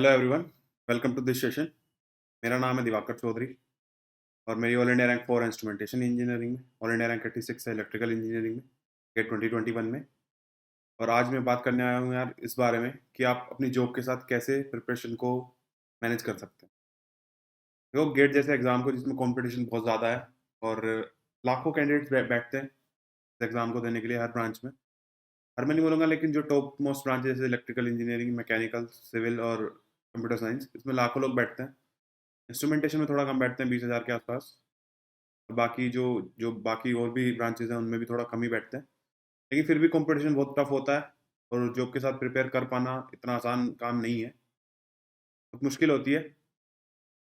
Hello everyone, welcome to this session. मेरा नाम है दिवाकर चौधरी और मेरी all India rank 4 instrumentation engineering में, ऑल इंडिया रैंक 86 है इलेक्ट्रिकल इंजीनियरिंग में, गेट 2021 में। और आज मैं बात करने आया हूँ यार इस बारे में कि आप अपनी जॉब के साथ कैसे प्रिपरेशन को मैनेज कर सकते हैं। देखो, गेट जैसे एग्ज़ाम को जिसमें कंपटीशन बहुत ज़्यादा है और लाखों कैंडिडेट्स बैठते हैं इस एग्ज़ाम को देने के लिए हर ब्रांच में। हर मैं नहीं बोलूँगा, लेकिन जो टॉप मोस्ट ब्रांच जैसे इलेक्ट्रिकल इंजीनियरिंग, मैकेनिकल, सिविल और कंप्यूटर साइंस, इसमें लाखों लोग बैठते हैं। इंस्ट्रूमेंटेशन में थोड़ा कम बैठते हैं, 20,000 के आसपास। बाकी जो जो बाकी और भी ब्रांचेज़ हैं उनमें भी थोड़ा कम ही बैठते हैं। लेकिन फिर भी कॉम्पिटिशन बहुत टफ होता है और जॉब के साथ प्रिपेयर कर पाना इतना आसान काम नहीं है, बहुत मुश्किल होती है।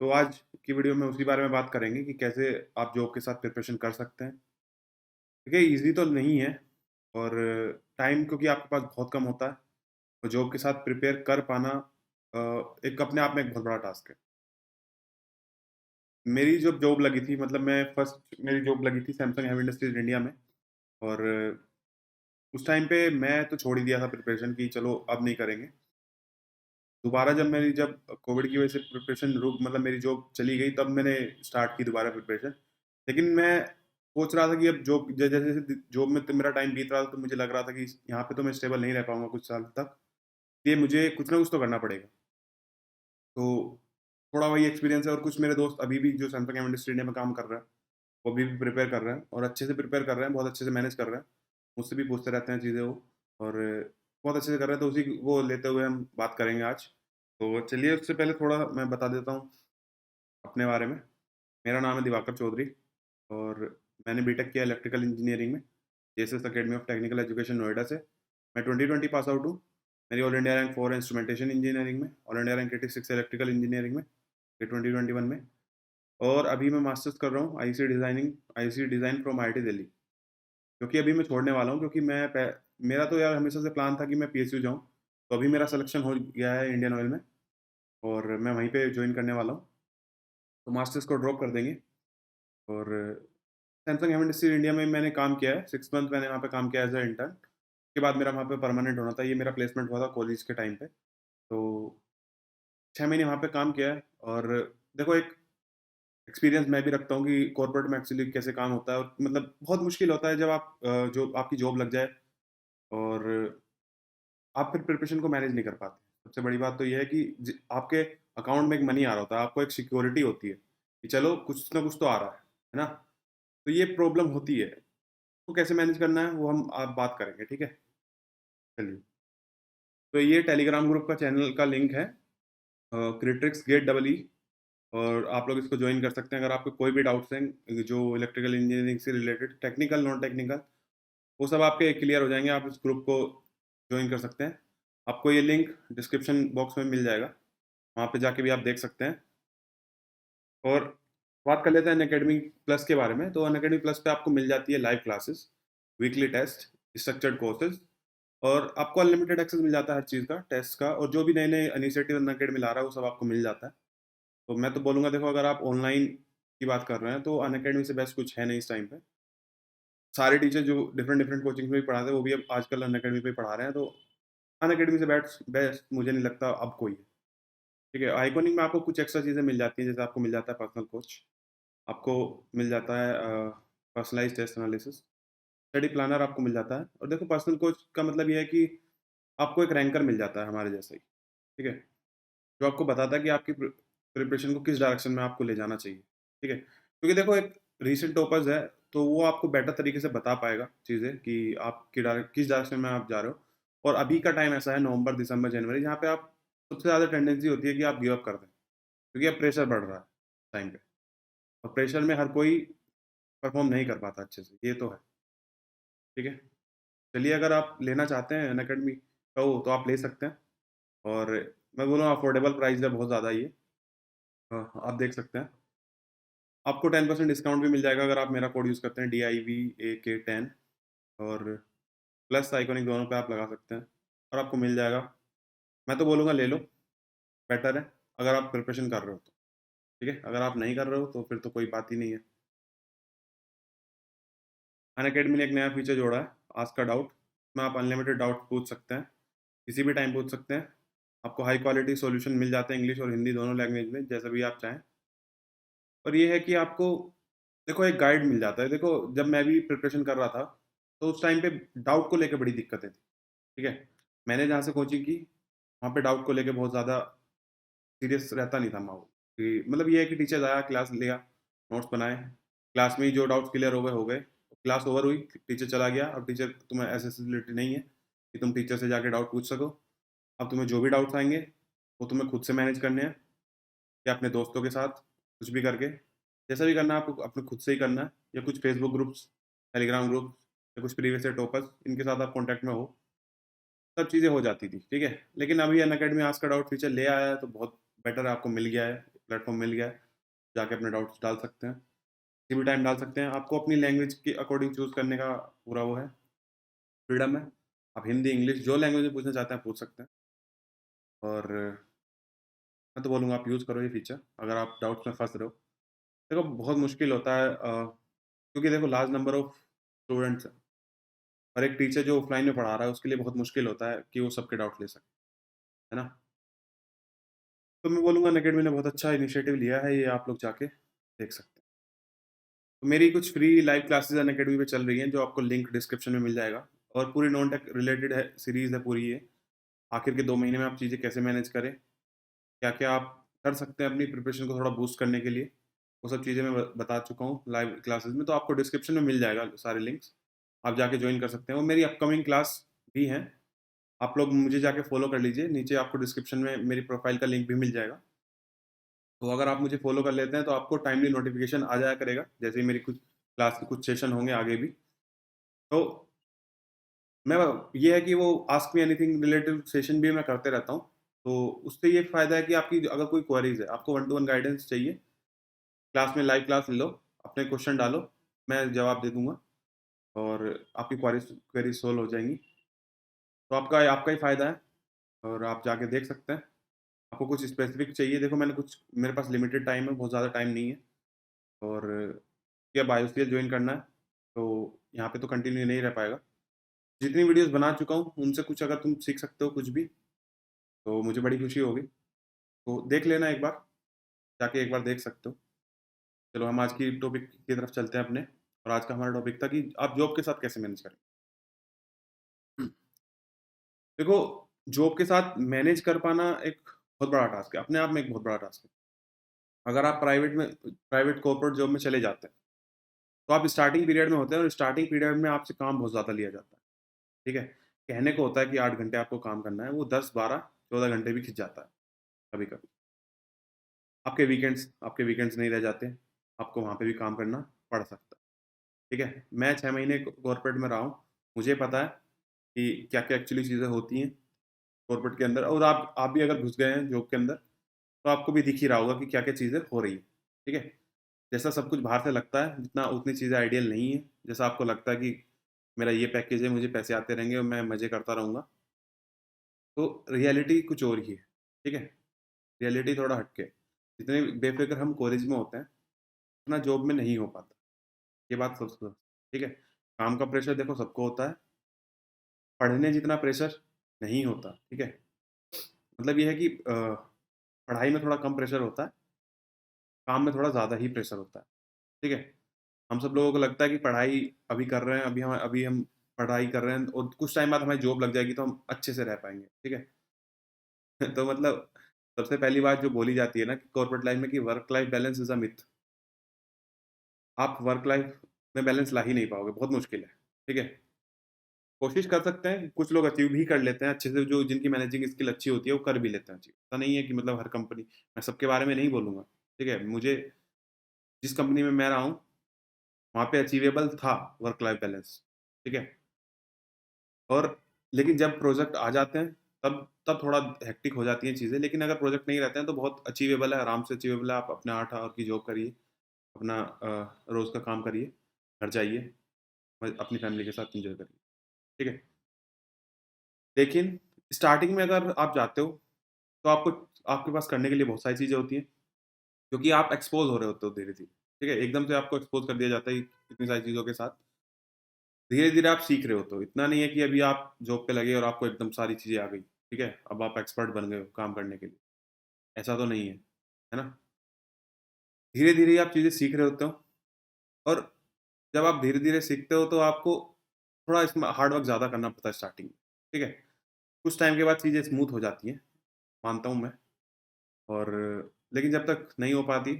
तो आज की वीडियो में उसी बारे में बात करेंगे कि कैसे आप जॉब के साथ प्रिपरेशन कर सकते हैं। देखिए, ईज़ी तो नहीं है और टाइम क्योंकि आपके पास बहुत कम होता है, तो जॉब के साथ प्रिपेयर कर पाना अ, एक अपने आप में एक बहुत बड़ा टास्क है। मेरी जब जॉब लगी थी, मतलब मैं फर्स्ट मेरी जॉब लगी थी सैमसंग हेवी इंडस्ट्रीज़ इंडिया में। और उस टाइम पे मैं तो छोड़ ही दिया था प्रिपरेशन कि चलो अब नहीं करेंगे। दोबारा जब कोविड की वजह से प्रिपरेशन रुक मतलब मेरी जॉब चली गई, तब मैंने स्टार्ट की दोबारा प्रिपरेशन। लेकिन मैं सोच रहा था कि अब जॉब जैसे-जैसे जॉब में तो मेरा टाइम बीत रहा था, तो मुझे लग रहा था कि यहाँ पे तो मैं स्टेबल नहीं रह पाऊँगा कुछ साल तक। ये मुझे कुछ ना कुछ तो करना पड़ेगा। तो थोड़ा वही एक्सपीरियंस है और कुछ मेरे दोस्त अभी भी जो सैमसंग एम इंडस्ट्री इंडिया में काम कर रहे हैं, वो अभी भी प्रिपेयर कर रहे हैं और अच्छे से प्रिपेयर कर रहे हैं, बहुत अच्छे से मैनेज कर रहे हैं। मुझसे भी पूछते रहते हैं चीज़ें वो, और बहुत अच्छे से कर रहे हैं, तो उसी वो लेते हुए हम बात करेंगे आज। तो चलिए, उससे पहले थोड़ा मैं बता देता हूँ अपने बारे में। मेरा नाम है दिवाकर चौधरी और मैंने बीटेक किया इलेक्ट्रिकल इंजीनियरिंग में, JSS academy of technical education Noida से। मैं 2020 पास आउट हूँ। मेरी ऑल इंडिया रैंक 4 है इंस्ट्रूमेंटेशन इंजीनियरिंग में, ऑल इंडिया रैंक 86 है इलेक्ट्रिकल इंजीनियरिंग में, ये 2021 में। और अभी मैं मास्टर्स कर रहा हूँ IC design from IIT Delhi, क्योंकि अभी मैं छोड़ने वाला हूँ, क्योंकि मेरा तो यार हमेशा से प्लान था कि मैं पीएसयू जाऊँ। तो अभी मेरा सिलेक्शन हो गया है इंडियन ऑयल में और मैं वहीं पे जॉइन करने वाला हूँ। तो मास्टर्स को ड्रॉप कर देंगे और सैमसंग हेवी इंडस्ट्रीज इंडिया में मैंने काम किया है, 6 मंथ मैंने वहाँ पे काम किया एज़ अ इंटर्न। उसके बाद मेरा वहाँ पे परमानेंट होना था, ये मेरा प्लेसमेंट हुआ था कॉलेज के टाइम पे। तो 6 महीने वहाँ पे काम किया है और देखो, एक एक्सपीरियंस मैं भी रखता हूँ कि कॉर्पोरेट में एक्चुअली कैसे काम होता है, और मतलब बहुत मुश्किल होता है जब जो आपकी जॉब लग जाए और आप फिर प्रिपरेशन को मैनेज नहीं कर पाते। सबसे बड़ी बात तो ये है कि आपके अकाउंट में एक मनी आ रहा होता है, आपको एक सिक्योरिटी होती है कि चलो कुछ ना कुछ तो आ रहा है ना? तो ये प्रॉब्लम होती है। तो कैसे मैनेज करना है वो हम आप बात करेंगे, ठीक है? चलिए। तो ये टेलीग्राम ग्रुप का चैनल का लिंक है, क्रिट्रिक्स गेट डबल ई, और आप लोग इसको ज्वाइन कर सकते हैं अगर आपको कोई भी डाउट्स हैं जो इलेक्ट्रिकल इंजीनियरिंग से रिलेटेड, टेक्निकल, नॉन टेक्निकल, वो सब आपके क्लियर हो जाएँगे। आप इस ग्रुप को जॉइन कर सकते हैं। आपको ये लिंक डिस्क्रिप्शन बॉक्स में मिल जाएगा, वहाँ पे जाके भी आप देख सकते हैं। और बात कर लेते हैं अनअकैडमी प्लस के बारे में। तो अनअकैडमी प्लस पे आपको मिल जाती है live classes, weekly test, structured courses, और आपको अनलिमिटेड एक्सेस मिल जाता है हर चीज़ का, टेस्ट का, और जो भी नए-नए इनिशिएटिव अनअकैडमी ला रहा है, वो सब आपको मिल जाता है। तो मैं तो बोलूँगा, देखो, अगर आप ऑनलाइन की बात कर रहे हैं, तो अनअकैडमी से बेस्ट कुछ है नहीं इस टाइम पे। सारे टीचर जो डिफरेंट-डिफरेंट कोचिंग्स में भी पढ़ाते हैं, वो भी अब आजकल अनअकैडमी पे ही पढ़ा रहे हैं, तो अनअकैडमी से बेस्ट बेस्ट मुझे नहीं लगता अब कोई है। ठीक है, आइकॉनिक में आपको कुछ एक्स्ट्रा चीज़ें मिल जाती हैं, जैसे आपको मिल जाता है पर्सनल कोच, आपको मिल जाता है personalised test analysis, study planner आपको मिल जाता है। और देखो, पर्सनल कोच का मतलब ये है कि आपको एक रैंकर मिल जाता है हमारे जैसा ही, ठीक है? जो आपको बताता है कि आपकी प्रिपरेशन को किस डायरेक्शन में आपको ले जाना चाहिए, ठीक है? क्योंकि देखो, एक रीसेंट टॉपर्स है, तो वो आपको बेटर तरीके से बता पाएगा चीज़ें कि आपकी किस डायरेक्शन में आप जा रहे हो। और अभी का टाइम ऐसा है, नवंबर, दिसंबर, जनवरी, जहाँ पे आप सबसे ज़्यादा टेंडेंसी होती है कि आप गिव अप कर दें, क्योंकि अब प्रेशर बढ़ रहा है टाइम पे, और प्रेशर में हर कोई परफ़ॉर्म नहीं कर पाता अच्छे से, ये तो है, ठीक है? चलिए, अगर आप लेना चाहते हैं अनअकैडमी का वो, तो आप ले सकते हैं। और मैं बोलूँगा अफोर्डेबल प्राइस है, बहुत ज़्यादा ही है। आप देख सकते हैं। आपको 10% डिस्काउंट भी मिल जाएगा अगर आप मेरा कोड यूज़ करते हैं, DIVAK10, और प्लस आइकॉनिक दोनों पे आप लगा सकते हैं और आपको मिल जाएगा। मैं तो बोलूँगा ले लो, बेटर है, अगर आप प्रिपरेशन कर रहे हो तो, ठीक है? अगर आप नहीं कर रहे हो तो फिर तो कोई बात ही नहीं है। अनअकैडमी ने एक नया फीचर जोड़ा है, आस्क अ डाउट। इसमें आप अनलिमिटेड डाउट पूछ सकते हैं, किसी भी टाइम पूछ सकते हैं। आपको हाई क्वालिटी सॉल्यूशन मिल जाते हैं इंग्लिश और हिंदी दोनों लैंग्वेज में, जैसा भी आप चाहें। और ये है कि आपको देखो एक गाइड मिल जाता है। देखो जब मैं भी प्रिपरेशन कर रहा था, तो उस टाइम पे डाउट को लेके बड़ी दिक्कतें थी, ठीक है? मैंने जहाँ से कोचिंग की, वहाँ पे डाउट को लेके बहुत ज़्यादा सीरियस रहता नहीं था माहौल, कि मतलब ये है कि टीचर आया, क्लास लिया, नोट्स बनाए, क्लास में ही जो डाउट्स क्लियर हो गए। क्लास ओवर हुई, टीचर चला गया। अब टीचर तुम्हें एसेसिबिलिटी नहीं है कि तुम टीचर से जाके डाउट पूछ सको। अब तुम्हें जो भी डाउट्स आएँगे, वो तुम्हें खुद से मैनेज करने हैं, या अपने दोस्तों के साथ कुछ भी करके, जैसा भी करना है आपको अपने खुद से ही करना है, या कुछ फेसबुक ग्रुप्स, टेलीग्राम ग्रुप्स, या कुछ प्रीवियस ईयर टॉपर्स, इनके साथ आप कॉन्टैक्ट में हो, सब चीज़ें हो जाती थी, ठीक है? लेकिन अभी Unacademy ask a doubt feature ले आया है, तो बहुत बेटर है, आपको मिल गया है, प्लेटफ़ॉर्म मिल गया है, जाके अपने डाउट्स डाल सकते हैं, किसी भी टाइम डाल सकते हैं। आपको अपनी लैंग्वेज के अकॉर्डिंग चूज़ करने का पूरा वो है, फ्रीडम है। आप हिंदी, इंग्लिश जो लैंग्वेज में पूछना चाहते हैं पूछ सकते हैं। और मैं तो बोलूँगा आप यूज़ करो ये फीचर, अगर आप डाउट्स में फँस रहे हो। देखो बहुत मुश्किल होता है, क्योंकि देखो लार्ज नंबर ऑफ स्टूडेंट्स हैं, और एक टीचर जो ऑफलाइन में पढ़ा रहा है उसके लिए बहुत मुश्किल होता है कि वो सबके डाउट ले सके, है ना? तो मैं बोलूँगा अनअकैडमी ने बहुत अच्छा इनिशिएटिव लिया है, ये आप लोग जाके देख सकते हैं। तो मेरी कुछ फ्री लाइव क्लासेस अनअकैडमी पे चल रही हैं, जो आपको लिंक डिस्क्रिप्शन में मिल जाएगा, और पूरी नॉन टेक रिलेटेड है, सीरीज़ है पूरी ये। आखिर के 2 महीने में आप चीज़ें कैसे मैनेज करें, क्या-क्या आप कर सकते हैं अपनी प्रिपरेशन को थोड़ा बूस्ट करने के लिए, वो सब चीज़ें मैं बता चुका हूँ लाइव क्लासेस में, तो आपको डिस्क्रिप्शन में मिल जाएगा सारे लिंक्स। आप जाके जॉइन कर सकते हैं, और मेरी अपकमिंग क्लास भी हैं। आप लोग मुझे जाके फॉलो कर लीजिए, नीचे आपको डिस्क्रिप्शन में मेरी प्रोफ़ाइल का लिंक भी मिल जाएगा। तो अगर आप मुझे फॉलो कर लेते हैं, तो आपको टाइमली नोटिफ़िकेशन आ जाया करेगा, जैसे ही मेरी कुछ क्लास के कुछ सेशन होंगे आगे भी। तो मैं ये है कि वो ask me anything related session भी मैं करते रहता हूँ। तो उससे ये फ़ायदा है कि आपकी अगर कोई क्वेरीज़ है, आपको वन टू वन गाइडेंस चाहिए, क्लास में लाइव क्लास ले लो, अपने क्वेश्चन डालो, मैं जवाब दे दूँगा, और आपकी क्वेरीज़ सॉल्व हो जाएँगी। तो आपका ही फ़ायदा है, और आप जाके देख सकते हैं। आपको कुछ स्पेसिफ़िक चाहिए, देखो मैंने कुछ, मेरे पास लिमिटेड टाइम है, बहुत ज़्यादा टाइम नहीं है, और क्या बायोस्फीयर जॉइन करना है, तो यहाँ पे तो कंटिन्यू नहीं रह पाएगा। जितनी वीडियोज़ बना चुका हूँ, उनसे कुछ अगर तुम सीख सकते हो कुछ भी, तो मुझे बड़ी खुशी होगी। तो देख लेना एक बार, जाके एक बार देख सकते हो। चलो हम आज की टॉपिक की तरफ चलते हैं अपने, और आज का हमारा टॉपिक था कि आप जॉब के साथ कैसे मैनेज करें। देखो, जॉब के साथ मैनेज कर पाना एक बहुत बड़ा टास्क है, अपने आप में एक बहुत बड़ा टास्क है। अगर आप प्राइवेट कॉर्पोरेट जॉब में चले जाते हैं, तो आप स्टार्टिंग पीरियड में होते हैं, और स्टार्टिंग पीरियड में आपसे काम बहुत ज़्यादा लिया जाता है, ठीक है? कहने को होता है कि 8 घंटे आपको काम करना है, वो 10, 12, 14 घंटे भी खिंच जाता है कभी-कभी। आपके वीकेंड्स नहीं रह जाते, आपको वहाँ पे भी काम करना पड़ सकता है, ठीक है? मैं 6 महीने कॉर्पोरेट में रहा हूँ, मुझे पता है कि क्या-क्या एक्चुअली चीज़ें होती हैं कॉर्पोरेट के अंदर, और आप भी अगर घुस गए हैं जॉब के अंदर, तो आपको भी दिख ही रहा होगा कि क्या-क्या चीज़ें हो रही हैं, ठीक है? जैसा सब कुछ बाहर से लगता है, जितना उतनी चीज़ें आइडियल नहीं है। जैसा आपको लगता है कि मेरा ये पैकेज है, मुझे पैसे आते रहेंगे और मैं मज़े करता रहूँगा, तो रियलिटी कुछ और ही है, ठीक है? रियलिटी थोड़ा हट के, जितने बेफ़िक्र हम कॉलेज में होते हैं, उतना जॉब में नहीं हो पाता। ये बात ठीक है? काम का प्रेशर देखो सबको होता है, पढ़ने जितना प्रेशर नहीं होता, ठीक है? मतलब ये है कि पढ़ाई में थोड़ा कम प्रेशर होता है, काम में थोड़ा ज़्यादा ही प्रेशर होता है, ठीक है? हम सब लोगों को लगता है कि पढ़ाई अभी कर रहे हैं, अभी हम पढ़ाई कर रहे हैं, और कुछ टाइम बाद हमारी जॉब लग जाएगी तो हम अच्छे से रह पाएँगे, ठीक है? तो मतलब सबसे पहली बात जो बोली जाती है ना कि कॉर्पोरेट लाइफ़ में, कि work life balance is a myth. आप वर्क लाइफ़ में बैलेंस ला ही नहीं पाओगे, बहुत मुश्किल है, ठीक है? कोशिश कर सकते हैं, कुछ लोग अचीव भी कर लेते हैं अच्छे से, जो जिनकी मैनेजिंग स्किल अच्छी होती है वो कर भी लेते हैं अचीव। ऐसा नहीं है कि मतलब हर कंपनी, मैं सबके बारे में नहीं बोलूँगा, ठीक है? मुझे जिस कंपनी में मैं रहा हूँ, वहाँ पे अचीवेबल था वर्क लाइफ़ बैलेंस, ठीक है? और लेकिन जब प्रोजेक्ट आ जाते हैं, तब तब थोड़ा हेक्टिक हो जाती हैं चीज़ें, लेकिन अगर प्रोजेक्ट नहीं रहते हैं तो बहुत अचीवेबल है, आराम से अचीवेबल है। आप अपना 8 आवर की जॉब करिए, अपना रोज़ का काम करिए, घर जाइए, अपनी फैमिली के साथ एन्जॉय करिए, ठीक है? लेकिन स्टार्टिंग में अगर आप जाते हो, तो आपके पास करने के लिए बहुत सारी चीज़ें होती हैं, क्योंकि आप एक्सपोज़ हो रहे होते हो धीरे-धीरे, ठीक है? एकदम से आपको एक्सपोज़ कर दिया जाता है इतनी सारी चीज़ों के साथ। धीरे-धीरे आप सीख रहे होते हो, इतना नहीं है कि अभी आप जॉब पे लगे और आपको एकदम सारी चीज़ें आ गई। ठीक है? अब आप एक्सपर्ट बन गए हो काम करने के लिए, ऐसा तो नहीं है ना? धीरे-धीरे आप चीज़ें सीख रहे होते हो और जब आप धीरे-धीरे सीखते हो तो आपको थोड़ा इसमें हार्ड वर्क ज़्यादा करना पड़ता है स्टार्टिंग में, ठीक है? कुछ टाइम के बाद चीज़ें स्मूथ हो जाती हैं, मानता हूँ मैं। और लेकिन जब तक नहीं हो पाती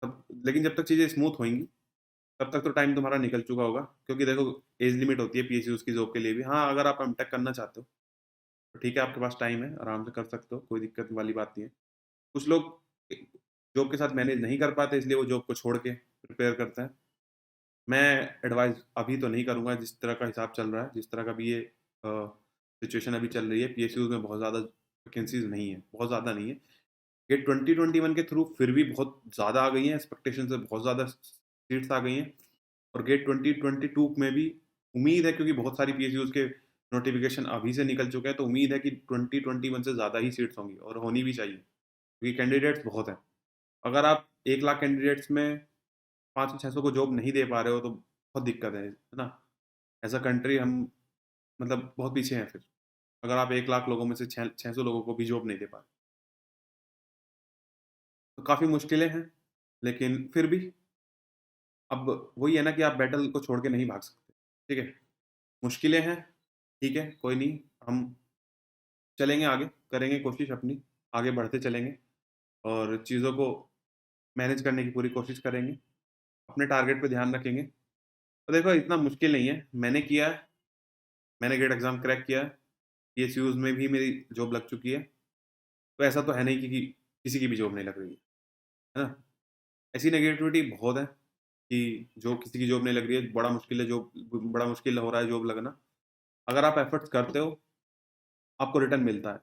तब लेकिन जब तक चीज़ें स्मूथ होएँगी, तब तक तो टाइम तुम्हारा निकल चुका होगा। क्योंकि देखो एज लिमिट होती है पीएसयूज़ की जॉब के लिए भी। हाँ, अगर आप एमटेक करना चाहते हो, तो ठीक है आपके पास टाइम है, आराम से कर सकते हो, कोई दिक्कत वाली बात नहीं है। कुछ लोग जॉब के साथ मैनेज नहीं कर पाते इसलिए वो जॉब को छोड़ के प्रिपेयर करते हैं। मैं एडवाइस अभी तो नहीं करूँगा जिस तरह का हिसाब चल रहा है, जिस तरह का भी ये सिचुएशन अभी चल रही है, पीएसयूज़ में बहुत ज़्यादा वैकेंसीज़ नहीं है, बहुत ज़्यादा नहीं है। ये 2021 के थ्रू फिर भी बहुत ज़्यादा आ गई हैं, एक्सपेक्टेशन से बहुत ज़्यादा सीट्स आ गई हैं और गेट 2022 में भी उम्मीद है क्योंकि बहुत सारी पीएसयूज़ के नोटिफ़िकेशन अभी से निकल चुके हैं, तो उम्मीद है कि 2021 से ज़्यादा ही सीट्स होंगी और होनी भी चाहिए, क्योंकि कैंडिडेट्स बहुत हैं। अगर आप 1 लाख कैंडिडेट्स में 500-600 को जॉब नहीं दे पा रहे हो, तो बहुत दिक्कत है ना? एज़ अ कंट्री हम मतलब बहुत पीछे हैं फिर, अगर आप 1 लाख लोगों में से 600 लोगों को भी जॉब नहीं दे पा रहे। तो काफ़ी मुश्किलें हैं, लेकिन फिर भी अब वही है ना कि आप बैटल को छोड़ के नहीं भाग सकते, ठीक है? मुश्किलें हैं, ठीक है, कोई नहीं, हम चलेंगे आगे, करेंगे कोशिश अपनी, आगे बढ़ते चलेंगे और चीज़ों को मैनेज करने की पूरी कोशिश करेंगे, अपने टारगेट पे ध्यान रखेंगे। तो देखो इतना मुश्किल नहीं है, मैंने किया है, मैंने गेट एग्ज़ाम क्रैक किया है, पीएसयूज़ में भी मेरी जॉब लग चुकी है, तो ऐसा तो है नहीं कि किसी की भी जॉब नहीं लग रही है ना? ऐसी नेगेटिविटी बहुत है कि जो किसी की जॉब नहीं लग रही है, बड़ा मुश्किल हो रहा है जॉब लगना। अगर आप एफर्ट्स करते हो, आपको रिटर्न मिलता है,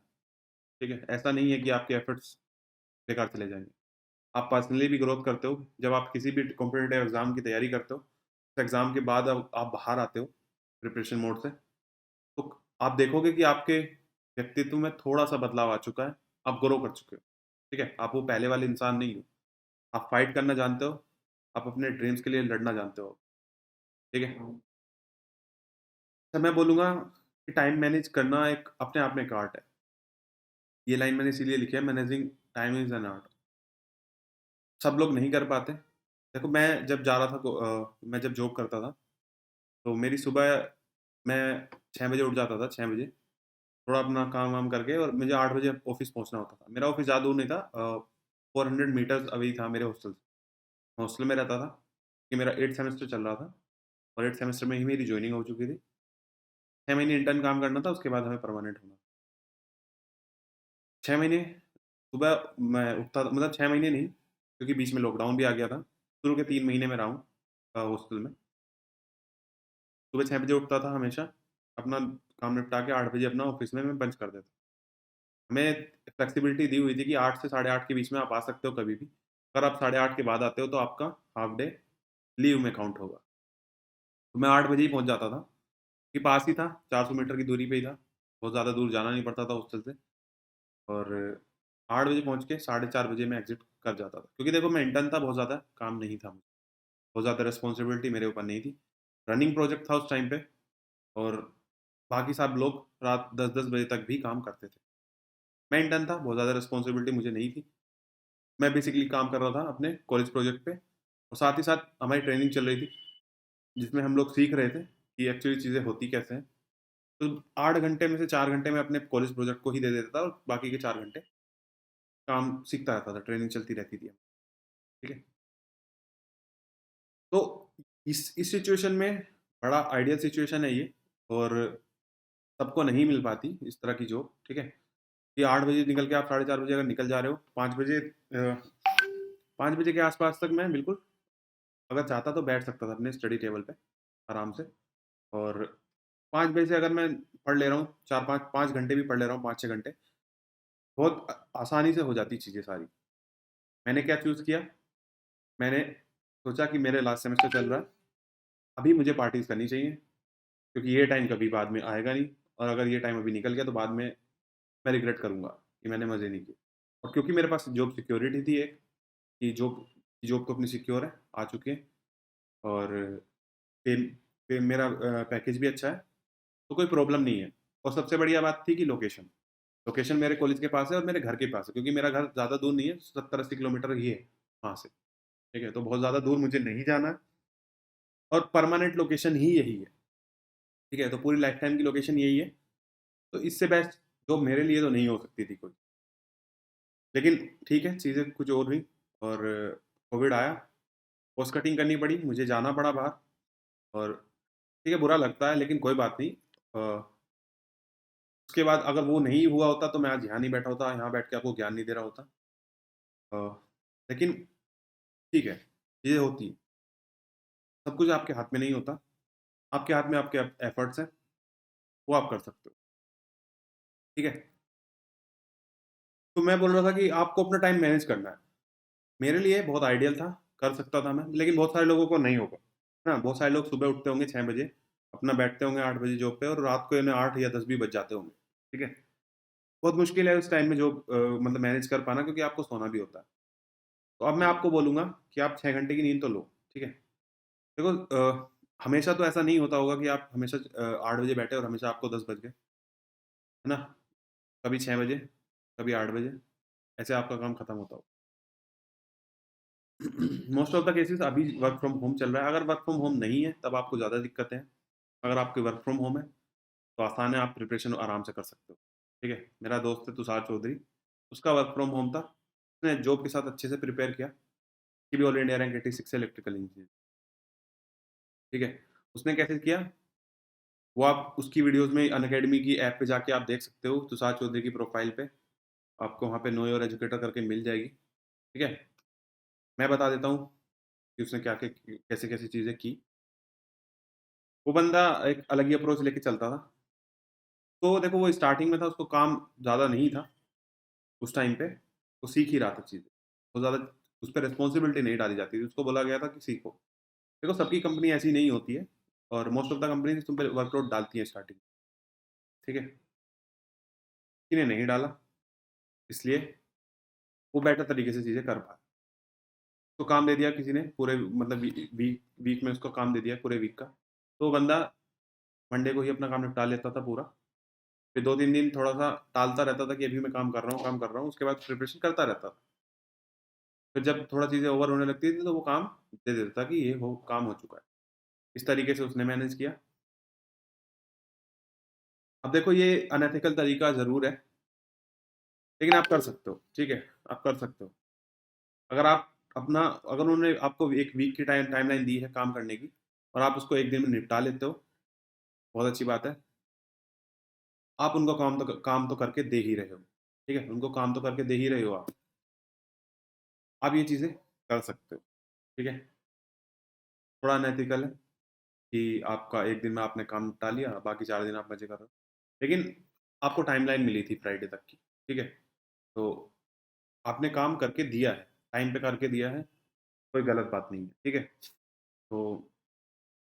ठीक है? ऐसा नहीं है कि आपके एफर्ट्स बेकार चले जाएँगे। आप पर्सनली भी ग्रोथ करते हो, जब आप किसी भी कॉम्पिटिटिव एग्ज़ाम की तैयारी करते हो, उस एग्ज़ाम के बाद अब आप बाहर आते हो प्रिपरेशन मोड से, तो आप देखोगे कि आपके व्यक्तित्व में थोड़ा-सा बदलाव आ चुका है, आप ग्रो कर चुके हो, ठीक है? आप वो पहले वाले इंसान नहीं हो, आप फाइट करना जानते हो, आप अपने ड्रीम्स के लिए लड़ना जानते हो, ठीक है? तो मैं बोलूँगा कि टाइम मैनेज करना एक अपने आप में एक आर्ट है। ये लाइन मैंने इसीलिए लिखी है managing time is an art. सब लोग नहीं कर पाते। देखो मैं जब जॉब करता था, तो मेरी सुबह मैं 6 बजे उठ जाता था, 6 बजे, थोड़ा अपना काम-वाम करके और मुझे 8 बजे ऑफ़िस पहुँचना होता था। मेरा ऑफ़िस ज़्यादा दूर नहीं था 400 मीटर्स अवे था मेरे हॉस्टल से। मैं हॉस्टल में रहता था, कि मेरा 8th सेमेस्टर चल रहा था और 8th सेमेस्टर में ही मेरी जॉइनिंग हो चुकी थी। 6 महीने इंटर्न काम करना था, उसके बाद हमें परमानेंट होना। 6 महीने सुबह मैं उठता था मतलब 6 महीने नहीं, क्योंकि बीच में लॉकडाउन भी आ गया था। शुरू के 3 महीने मैं रहा हूँ हॉस्टल में। सुबह 6 बजे उठता था हमेशा, अपना काम निपटा के 8 बजे अपना ऑफ़िस में मैं पंच कर देता। हमें फ्लेक्सिबिलिटी दी हुई थी कि 8 से साढ़े 8 के बीच में आप आ सकते हो कभी भी। अगर आप साढ़े 8 के बाद आते हो तो आपका हाफ डे लीव में काउंट होगा। तो मैं 8 बजे ही पहुँच जाता था, कि पास ही था, 400 मीटर की दूरी पे ही था। बहुत ज़्यादा दूर जाना नहीं पड़ता था हॉस्टल से और 8 बजे पहुँच के साढ़े 4 बजे मैं एग्ज़िट कर जाता था। क्योंकि देखो मैं इंटर्न था, बहुत ज़्यादा काम नहीं था, बहुत ज़्यादा रिस्पॉन्सिबिलिटी मेरे ऊपर नहीं थी। रनिंग प्रोजेक्ट था उस टाइम पे और बाकी सब लोग रात 10-10 बजे तक भी काम करते थे। मैं इंटर्न था, बहुत ज़्यादा रिस्पॉन्सिबिलिटी मुझे नहीं थी। मैं बेसिकली काम कर रहा था अपने कॉलेज प्रोजेक्ट पे और साथ ही साथ हमारी ट्रेनिंग चल रही थी, जिसमें हम लोग सीख रहे थे कि एक्चुअली चीज़ें होती कैसे हैं। तो 8 घंटे में से 4 घंटे मैं अपने कॉलेज प्रोजेक्ट को ही दे देता था और बाकी के 4 घंटे काम सीखता रहता था, ट्रेनिंग चलती रहती थी, ठीक है? तो इस सिचुएशन में बड़ा आइडियल सिचुएशन है ये और सबको नहीं मिल पाती इस तरह की जॉब, ठीक है? कि 8 बजे निकल के आप साढ़े 4 बजे अगर निकल जा रहे हो, 5 बजे के आस-पास तक मैं बिल्कुल अगर चाहता तो बैठ सकता था अपने स्टडी टेबल पे आराम से और 5 बजे से अगर मैं पढ़ ले रहा हूँ, 4-5 घंटे भी पढ़ ले रहा हूँ, 5-6 घंटे, बहुत आसानी से हो जाती चीज़ें सारी। मैंने क्या चूज़ किया, मैंने सोचा कि मेरे लास्ट सेमेस्टर चल रहा है, अभी मुझे पार्टीज़ करनी चाहिए, क्योंकि ये टाइम कभी बाद में आएगा नहीं और अगर ये टाइम अभी निकल गया तो बाद में मैं रिग्रेट करूँगा कि मैंने मज़े नहीं किए। और क्योंकि मेरे पास जॉब सिक्योरिटी थी एक, कि जॉब जॉब तो अपनी सिक्योर है, आ चुकी है और पे पे मेरा पैकेज भी अच्छा है, तो कोई प्रॉब्लम नहीं है और सबसे बढ़िया बात थी कि लोकेशन। लोकेशन मेरे कॉलेज के पास है और मेरे घर के पास है, क्योंकि मेरा घर ज़्यादा दूर नहीं है, 70-80 किलोमीटर ही है वहाँ से, ठीक है? तो बहुत ज़्यादा दूर मुझे नहीं जाना है और परमानेंट लोकेशन ही यही है, ठीक है? तो पूरी लाइफ़ टाइम की लोकेशन यही है, तो इससे बेस्ट जॉब मेरे लिए तो नहीं हो सकती थी कोई। लेकिन ठीक है, चीज़ें कुछ और हुई और कोविड आया, कॉस्ट कटिंग करनी पड़ी, मुझे जाना पड़ा बाहर और ठीक है, बुरा लगता है लेकिन कोई बात नहीं। उसके बाद अगर वो नहीं हुआ होता तो मैं आज यहाँ नहीं बैठा होता, यहाँ बैठ के आपको ज्ञान नहीं दे रहा होता। अ, लेकिन ठीक है, चीज़ें होती हैं, सब कुछ आपके हाथ में नहीं होता, आपके हाथ में आपके एफर्ट्स हैं, वो आप कर सकते हो, ठीक है? तो मैं बोल रहा था कि आपको अपना टाइम मैनेज करना है। मेरे लिए बहुत आइडियल था, कर सकता था मैं, लेकिन बहुत सारे लोगों को नहीं होगा, है ना? बहुत सारे लोग सुबह उठते होंगे 6 बजे, अपना बैठते होंगे 8 बजे जॉब पे और रात को इन्हें 8 या 10 भी बज जाते होंगे, ठीक है? बहुत मुश्किल है उस टाइम में जॉब मतलब मैनेज कर पाना, क्योंकि आपको सोना भी होता है। तो अब मैं आपको बोलूँगा कि आप 6 घंटे की नींद तो लो, ठीक है? देखो हमेशा तो ऐसा नहीं होता होगा कि आप हमेशा 8 बजे बैठे और हमेशा आपको 10 बज गए, है ना? कभी 6 बजे, कभी 8 बजे, ऐसे आपका काम खत्म होता होगा। मोस्ट ऑफ द केसेस अभी वर्क फ्रॉम होम चल रहा है, अगर वर्क फ्रॉम होम नहीं है तब आपको ज़्यादा दिक्कतें हैं। अगर आपके वर्क फ्रॉम होम है तो आसान है, आप प्रिपरेशन आराम से कर सकते हो, ठीक है? मेरा दोस्त है तुषार चौधरी, उसका वर्क फ्रॉम होम था, उसने जॉब के साथ अच्छे से प्रिपेयर किया, कि भी ऑल इंडिया रैंक 86 है इलेक्ट्रिकल इंजीनियर, ठीक है? उसने कैसे किया, वो आप उसकी वीडियोज़ में अनअकैडमी की ऐप पे जाके आप देख सकते हो, तुषार चौधरी की प्रोफाइल पे, आपको वहाँ पे नो योर एजुकेटर करके मिल जाएगी, ठीक है? मैं बता देता हूँ कि उसने क्या-क्या कैसे-कैसे चीज़ें की। वो बंदा एक अलग ही अप्रोच लेके चलता था। तो देखो वो स्टार्टिंग में था, उसको काम ज़्यादा नहीं था उस टाइम पे, वो सीख ही रहा था चीज़ें। वो ज़्यादा उस पे रिस्पॉन्सिबिलिटी नहीं डाली जाती थी, उसको बोला गया था कि सीखो। देखो सबकी कंपनी ऐसी नहीं होती है और मोस्ट ऑफ द कंपनीज़ तुम पे वर्कलोड डालती हैं स्टार्टिंग, ठीक है? किन्हें नहीं डाला, इसलिए वो बेटर तरीके से चीज़ें कर पाए। उसको काम दे दिया किसी ने पूरे मतलब वीक में उसको काम दे दिया पूरे वीक का। तो वो बंदा मंडे को ही अपना काम निपटा लेता था पूरा। फिर 2-3 दिन थोड़ा-सा टालता रहता था कि अभी मैं काम कर रहा हूँ, काम कर रहा हूँ, उसके बाद प्रिपरेशन करता रहता था। फिर जब थोड़ा चीज़ें ओवर होने लगती थी तो वो काम दे देता था कि ये हो काम हो चुका है। इस तरीके से उसने मैनेज किया। अब देखो ये अनएथिकल तरीका ज़रूर है, लेकिन आप कर सकते हो, ठीक है? आप कर सकते हो। अगर आप अपना अगर उन्होंने आपको 1 वीक की टाइमलाइन दी है काम करने की और आप उसको 1 दिन में निपटा लेते हो, बहुत अच्छी बात है। आप उनको काम तो करके दे ही रहे हो, ठीक है? उनको काम तो करके दे ही रहे हो आप। आप ये चीज़ें कर सकते हो, ठीक है? थोड़ा अनएथिकल है कि आपका 1 दिन में आपने काम निपटा लिया, बाकी 4 दिन आप मज़े कर रहे हो। लेकिन आपको टाइमलाइन मिली थी फ्राइडे तक की, ठीक है? तो आपने काम करके दिया है, टाइम पे करके दिया है, कोई गलत बात नहीं है, ठीक है? तो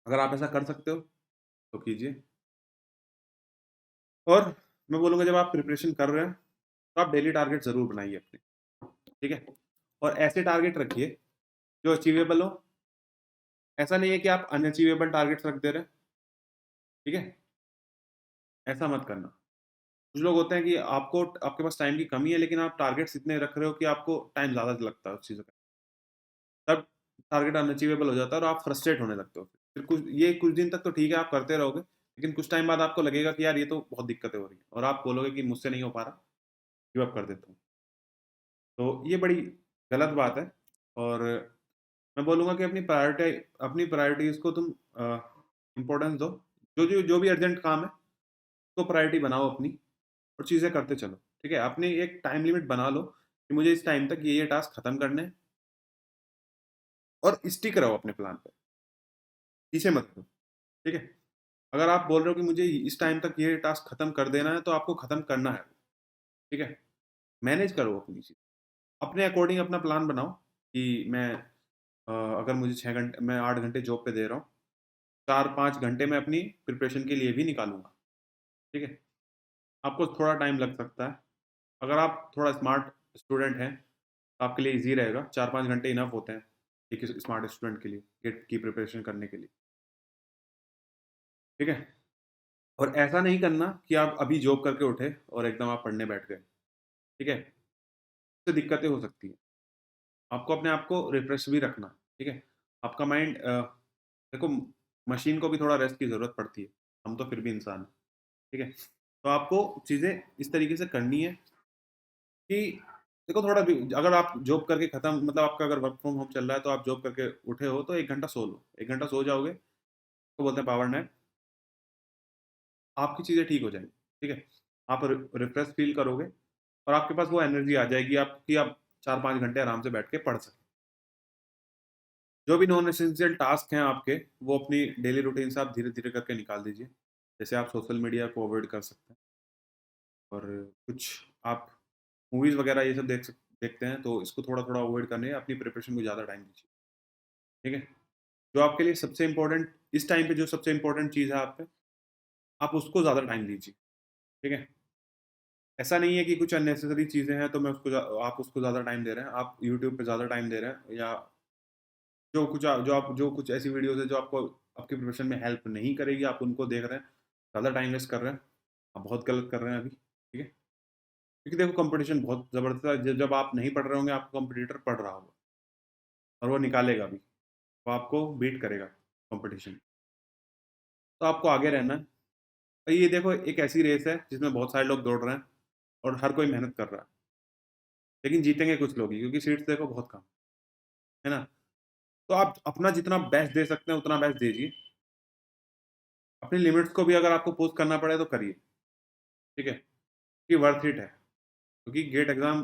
अगर आप ऐसा कर सकते हो, तो कीजिए और मैं बोलूँगा जब आप प्रिपरेशन कर रहे हैं, तो आप डेली टारगेट ज़रूर बनाइए अपने, ठीक है? और ऐसे टारगेट रखिए जो अचीवेबल हो, ऐसा नहीं है कि आप अनअचीवेबल टारगेट्स रख दे रहे हैं, ठीक है? ऐसा मत करना। कुछ लोग होते हैं कि आपके पास टाइम की कमी है लेकिन आप टारगेट्स इतने रख रहे हो कि आपको टाइम ज़्यादा लगता है उस चीज़ों का। तब टारगेट अनअचीवेबल हो जाता है और आप फ्रस्ट्रेट होने लगते हो। फिर कुछ दिन तक तो ठीक है आप करते रहोगे, लेकिन कुछ टाइम बाद आपको लगेगा कि यार ये तो बहुत दिक्कतें हो रही हैं और आप बोलोगे कि मुझसे नहीं हो पा रहा, गिव अप कर देता हूँ। तो ये बड़ी गलत बात है और मैं बोलूँगा कि अपनी प्रायोरिटीज़ को तुम इम्पोर्टेंस दो। जो भी अर्जेंट काम है, उसको प्रायोरिटी बनाओ अपनी और चीज़ें करते चलो, ठीक है? अपनी एक टाइम लिमिट बना लो कि मुझे इस टाइम तक ये टास्क खत्म करने हैं और स्टिक रहो अपने प्लान पे, पीछे मत हटो, ठीक है? अगर आप बोल रहे हो कि मुझे इस टाइम तक ये टास्क खत्म कर देना है, तो आपको खत्म करना है, ठीक है? मैनेज करो अपनी चीज़, अपने अकॉर्डिंग अपना प्लान बनाओ कि अगर मुझे 6 घंटे मैं 8 घंटे जॉब पे दे रहा हूँ, 4-5 घंटे मैं अपनी प्रिपरेशन के लिए भी निकालूँगा, ठीक है? आपको थोड़ा टाइम लग सकता है, अगर आप थोड़ा स्मार्ट स्टूडेंट हैं, तो आपके लिए ईज़ी रहेगा, 4-5 घंटे इनफ होते हैं, एक स्मार्ट स्टूडेंट के लिए, गेट की प्रिपरेशन करने के लिए, ठीक है? और ऐसा नहीं करना कि आप अभी जॉब करके उठे और एकदम आप पढ़ने बैठ गए, ठीक है? इससे दिक्कतें हो सकती हैं। आपको अपने आप को रिफ्रेश भी रखना, ठीक है? आपका माइंड देखो, मशीन को भी थोड़ा रेस्ट की ज़रूरत पड़ती है, हम तो फिर भी इंसान हैं, ठीक है? तो आपको चीज़ें इस तरीके से करनी है कि देखो, थोड़ा भी अगर आप जॉब करके खत्म, मतलब आपका अगर वर्क फ्रॉम होम चल रहा है, तो आप जॉब करके उठे हो तो 1 घंटा सो लो। 1 घंटा सो जाओगे, तो बोलते हैं पावर नैप, आपकी चीज़ें ठीक हो जाएँगी, ठीक है? आप रिफ्रेश फ़ील करोगे और आपके पास वो एनर्जी आ जाएगी आप कि आप 4-5 घंटे आराम से बैठ के पढ़ सकें। जो भी नॉन एसेंशियल टास्क हैं आपके, वो अपनी डेली रूटीन से आप धीरे-धीरे करके निकाल दीजिए। जैसे आप सोशल मीडिया को अवॉइड कर सकते हैं और कुछ आप मूवीज़ वगैरह ये सब देखते हैं, तो इसको थोड़ा-थोड़ा अवॉइड करने अपनी प्रिपरेशन को ज़्यादा टाइम दीजिए, ठीक है? जो आपके लिए सबसे इम्पोर्टेंट इस टाइम पे जो सबसे इम्पोर्टेंट चीज़ है आप पे, आप उसको ज़्यादा टाइम दीजिए, ठीक है? ऐसा नहीं है कि कुछ अननेसेसरी चीज़ें हैं तो मैं उसको आप उसको ज़्यादा टाइम दे रहे हैं, आप यूट्यूब पे ज़्यादा टाइम दे रहे हैं, या जो कुछ ऐसी वीडियोज़ है जो आपको आपकी प्रिपरेशन में हेल्प नहीं करेगी, आप उनको देख रहे हैं, ज़्यादा टाइम वेस्ट कर रहे हैं, आप बहुत गलत कर रहे हैं अभी, ठीक है? क्योंकि देखो, कॉम्पिटिशन बहुत ज़बरदस्त है, जब आप नहीं पढ़ रहे होंगे, आपका कॉम्पिटिटर पढ़ रहा होगा और वो निकालेगा भी, वो आपको बीट करेगा कॉम्पिटिशन। तो आपको आगे रहना है। और ये देखो, एक ऐसी रेस है जिसमें बहुत सारे लोग दौड़ रहे हैं और हर कोई मेहनत कर रहा है, लेकिन जीतेंगे कुछ लोग ही, क्योंकि सीट्स देखो बहुत कम, है ना? तो आप अपना जितना बेस्ट दे सकते हैं उतना बेस्ट दीजिए। अपनी लिमिट्स को भी अगर आपको पुश करना पड़े तो करिए, ठीक है? कि वर्थ इट है, क्योंकि गेट एग्ज़ाम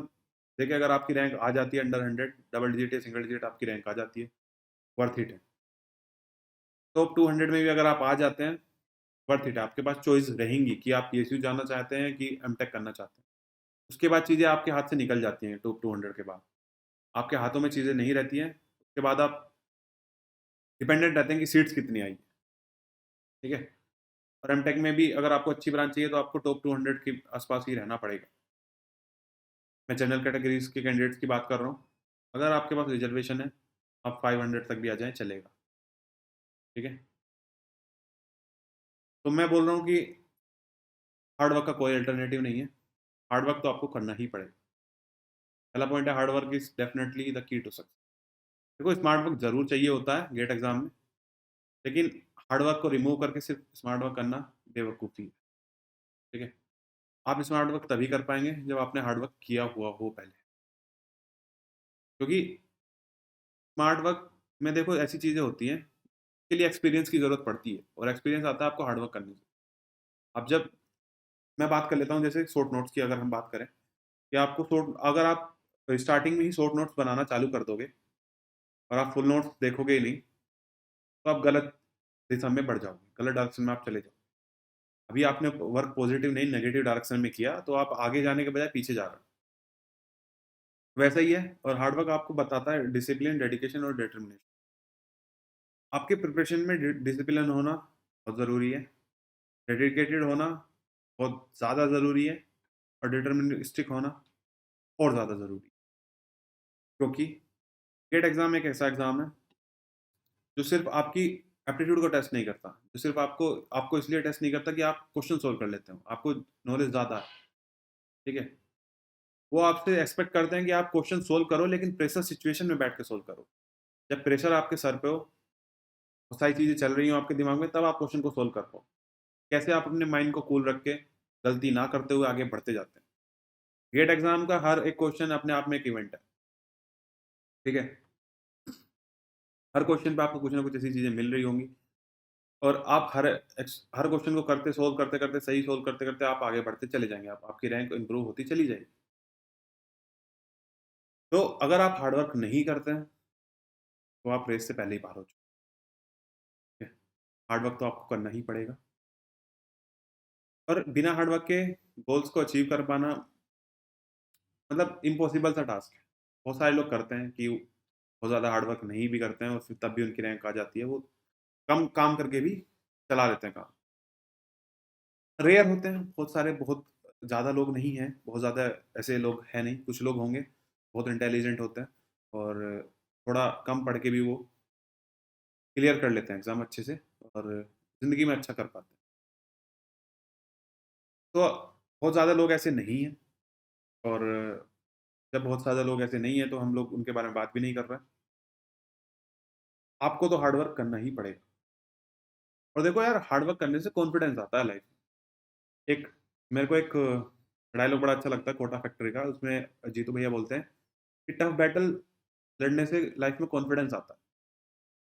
देखिए, अगर आपकी रैंक आ जाती है अंडर 100, डबल डिजिट या सिंगल डिजिट आपकी रैंक आ जाती है, वर्थ इट है। टॉप 200 में भी अगर आप आ जाते हैं, वर्थ इट है। आपके पास चॉइस रहेंगी कि आप पीएसयू जाना चाहते हैं कि एमटेक करना चाहते हैं। उसके बाद चीज़ें आपके हाथ से निकल जाती हैं टॉप 200 के बाद। आपके हाथों में चीज़ें नहीं रहती हैं, उसके बाद आप डिपेंडेंट रहते हैं कि सीट्स कितनी आई, ठीक है? और एमटेक में भी अगर आपको अच्छी ब्रांच चाहिए तो आपको टॉप 200 के आस-पास ही रहना पड़ेगा। मैं जनरल कैटेगरीज़ के कैंडिडेट्स की बात कर रहा हूँ। अगर आपके पास रिज़र्वेशन है, आप 500 तक भी आ जाएँ, चलेगा, ठीक है? तो मैं बोल रहा हूँ कि हार्ड वर्क का कोई अल्टरनेटिव नहीं है। हार्ड वर्क तो आपको करना ही पड़ेगा। पहला पॉइंट है, hard work is definitely the key to success. देखो, स्मार्ट वर्क ज़रूर चाहिए होता है गेट एग्ज़ाम में, लेकिन हार्ड वर्क को रिमूव करके सिर्फ़ स्मार्ट वर्क करना बेवकूफ़ी है, ठीक है? आप स्मार्ट वर्क तभी कर पाएँगे जब आपने हार्ड वर्क किया हुआ हो पहले। क्योंकि स्मार्ट वर्क में देखो ऐसी चीज़ें होती हैं, के लिए एक्सपीरियंस की ज़रूरत पड़ती है और एक्सपीरियंस आता है आपको हार्ड वर्क करने से। अब जब मैं बात कर लेता हूँ जैसे शॉर्ट नोट्स की, अगर हम बात करें कि आपको शॉर्ट अगर आप स्टार्टिंग में ही शॉर्ट नोट्स बनाना चालू कर दोगे और आप फुल नोट्स देखोगे ही नहीं, तो आप गलत दिशा में बढ़ जाओगे, गलत डायरेक्शन में आप चले जाओगे। अभी आपने वर्क पॉजिटिव नहीं नेगेटिव डायरेक्शन में किया, तो आप आगे जाने के बजाय पीछे जा रहे हो। वैसा ही है, और हार्ड वर्क आपको बताता है डिसिप्लिन, डेडिकेशन और डिटर्मिनेशन। आपके प्रिपरेशन में डिसिप्लिन होना बहुत ज़रूरी है, डेडिकेटेड होना बहुत ज़्यादा ज़रूरी है और डिटर्मिनिस्टिक होना और ज़्यादा ज़रूरी है। क्योंकि गेट एग्ज़ाम एक ऐसा एग्ज़ाम है जो सिर्फ़ आपकी एप्टीट्यूड को टेस्ट नहीं करता, जो सिर्फ़ आपको आपको इसलिए टेस्ट नहीं करता कि आप क्वेश्चन सॉल्व कर लेते हो, आपको नॉलेज ज़्यादा है, ठीक है? वो आपसे एक्सपेक्ट करते हैं कि आप क्वेश्चन सोल्व करो, लेकिन प्रेशर सिचुएशन में बैठ के सोल्व करो। जब प्रेशर आपके सर पे हो, बहुत सारी चीज़ें चल रही हो आपके दिमाग में, तब आप क्वेश्चन को सोल्व कर पाओ। कैसे आप अपने माइंड को कूल रख के, गलती ना करते हुए आगे बढ़ते जाते हैं। गेट एग्ज़ाम का हर एक क्वेश्चन अपने आप में एक इवेंट है, ठीक है? हर क्वेश्चन पे आपको कुछ ना कुछ ऐसी चीज़ें मिल रही होंगी और आप हर क्वेश्चन को सोल्व करते-करते, सही सोल्व करते-करते आप आगे बढ़ते चले जाएँगे। आपकी रैंक इम्प्रूव होती चली जाएगी। तो अगर आप हार्ड वर्क नहीं करते हैं, तो आप रेस से पहले ही बाहर हो चुके हैं। हार्ड वर्क तो आपको करना ही पड़ेगा और बिना हार्ड वर्क के गोल्स को अचीव कर पाना मतलब इम्पॉसिबल सा टास्क है। बहुत सारे लोग करते हैं कि बहुत ज़्यादा हार्ड वर्क नहीं भी करते हैं और फिर तब भी उनकी रैंक आ जाती है। वो कम काम करके भी चला लेते हैं काम। रेयर होते हैं, बहुत ज़्यादा लोग नहीं हैं, बहुत ज़्यादा ऐसे लोग हैं नहीं, कुछ लोग होंगे, बहुत इंटेलिजेंट होते हैं और थोड़ा कम पढ़ के भी वो क्लियर कर लेते हैं एग्ज़ाम अच्छे से और ज़िंदगी में अच्छा कर पाते हैं। तो बहुत ज़्यादा लोग ऐसे नहीं हैं और जब बहुत ज़्यादा लोग ऐसे नहीं हैं, तो हम लोग उनके बारे में बात भी नहीं कर रहे हैं। आपको तो हार्ड वर्क करना ही पड़ेगा और देखो यार, हार्ड वर्क करने से कॉन्फिडेंस आता है लाइफ में। एक मेरे को एक डायलॉग बड़ा अच्छा लगता है कोटा फैक्ट्री का, उसमें जीतू भैया बोलते हैं कि टफ बैटल लड़ने से लाइफ में कॉन्फिडेंस आता है।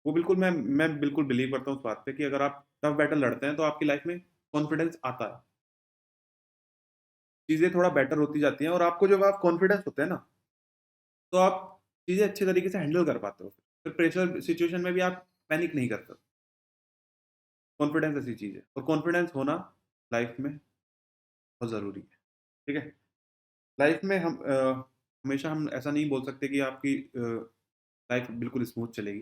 वो बिल्कुल मैं बिल्कुल बिलीव करता हूँ उस बात पे कि अगर आप टफ बैटल लड़ते हैं, तो आपकी लाइफ में कॉन्फिडेंस आता है। चीज़ें थोड़ा बेटर होती जाती हैं और आपको जब आप कॉन्फिडेंस होते हैं ना, तो आप चीज़ें अच्छे तरीके से हैंडल कर पाते हो। फिर प्रेशर सिचुएशन में भी आप पैनिक नहीं करते। कॉन्फिडेंस ऐसी चीज़ है और कॉन्फिडेंस होना लाइफ में बहुत ज़रूरी है, ठीक है? लाइफ में हमेशा हम ऐसा नहीं बोल सकते कि आपकी लाइफ बिल्कुल स्मूथ चलेगी।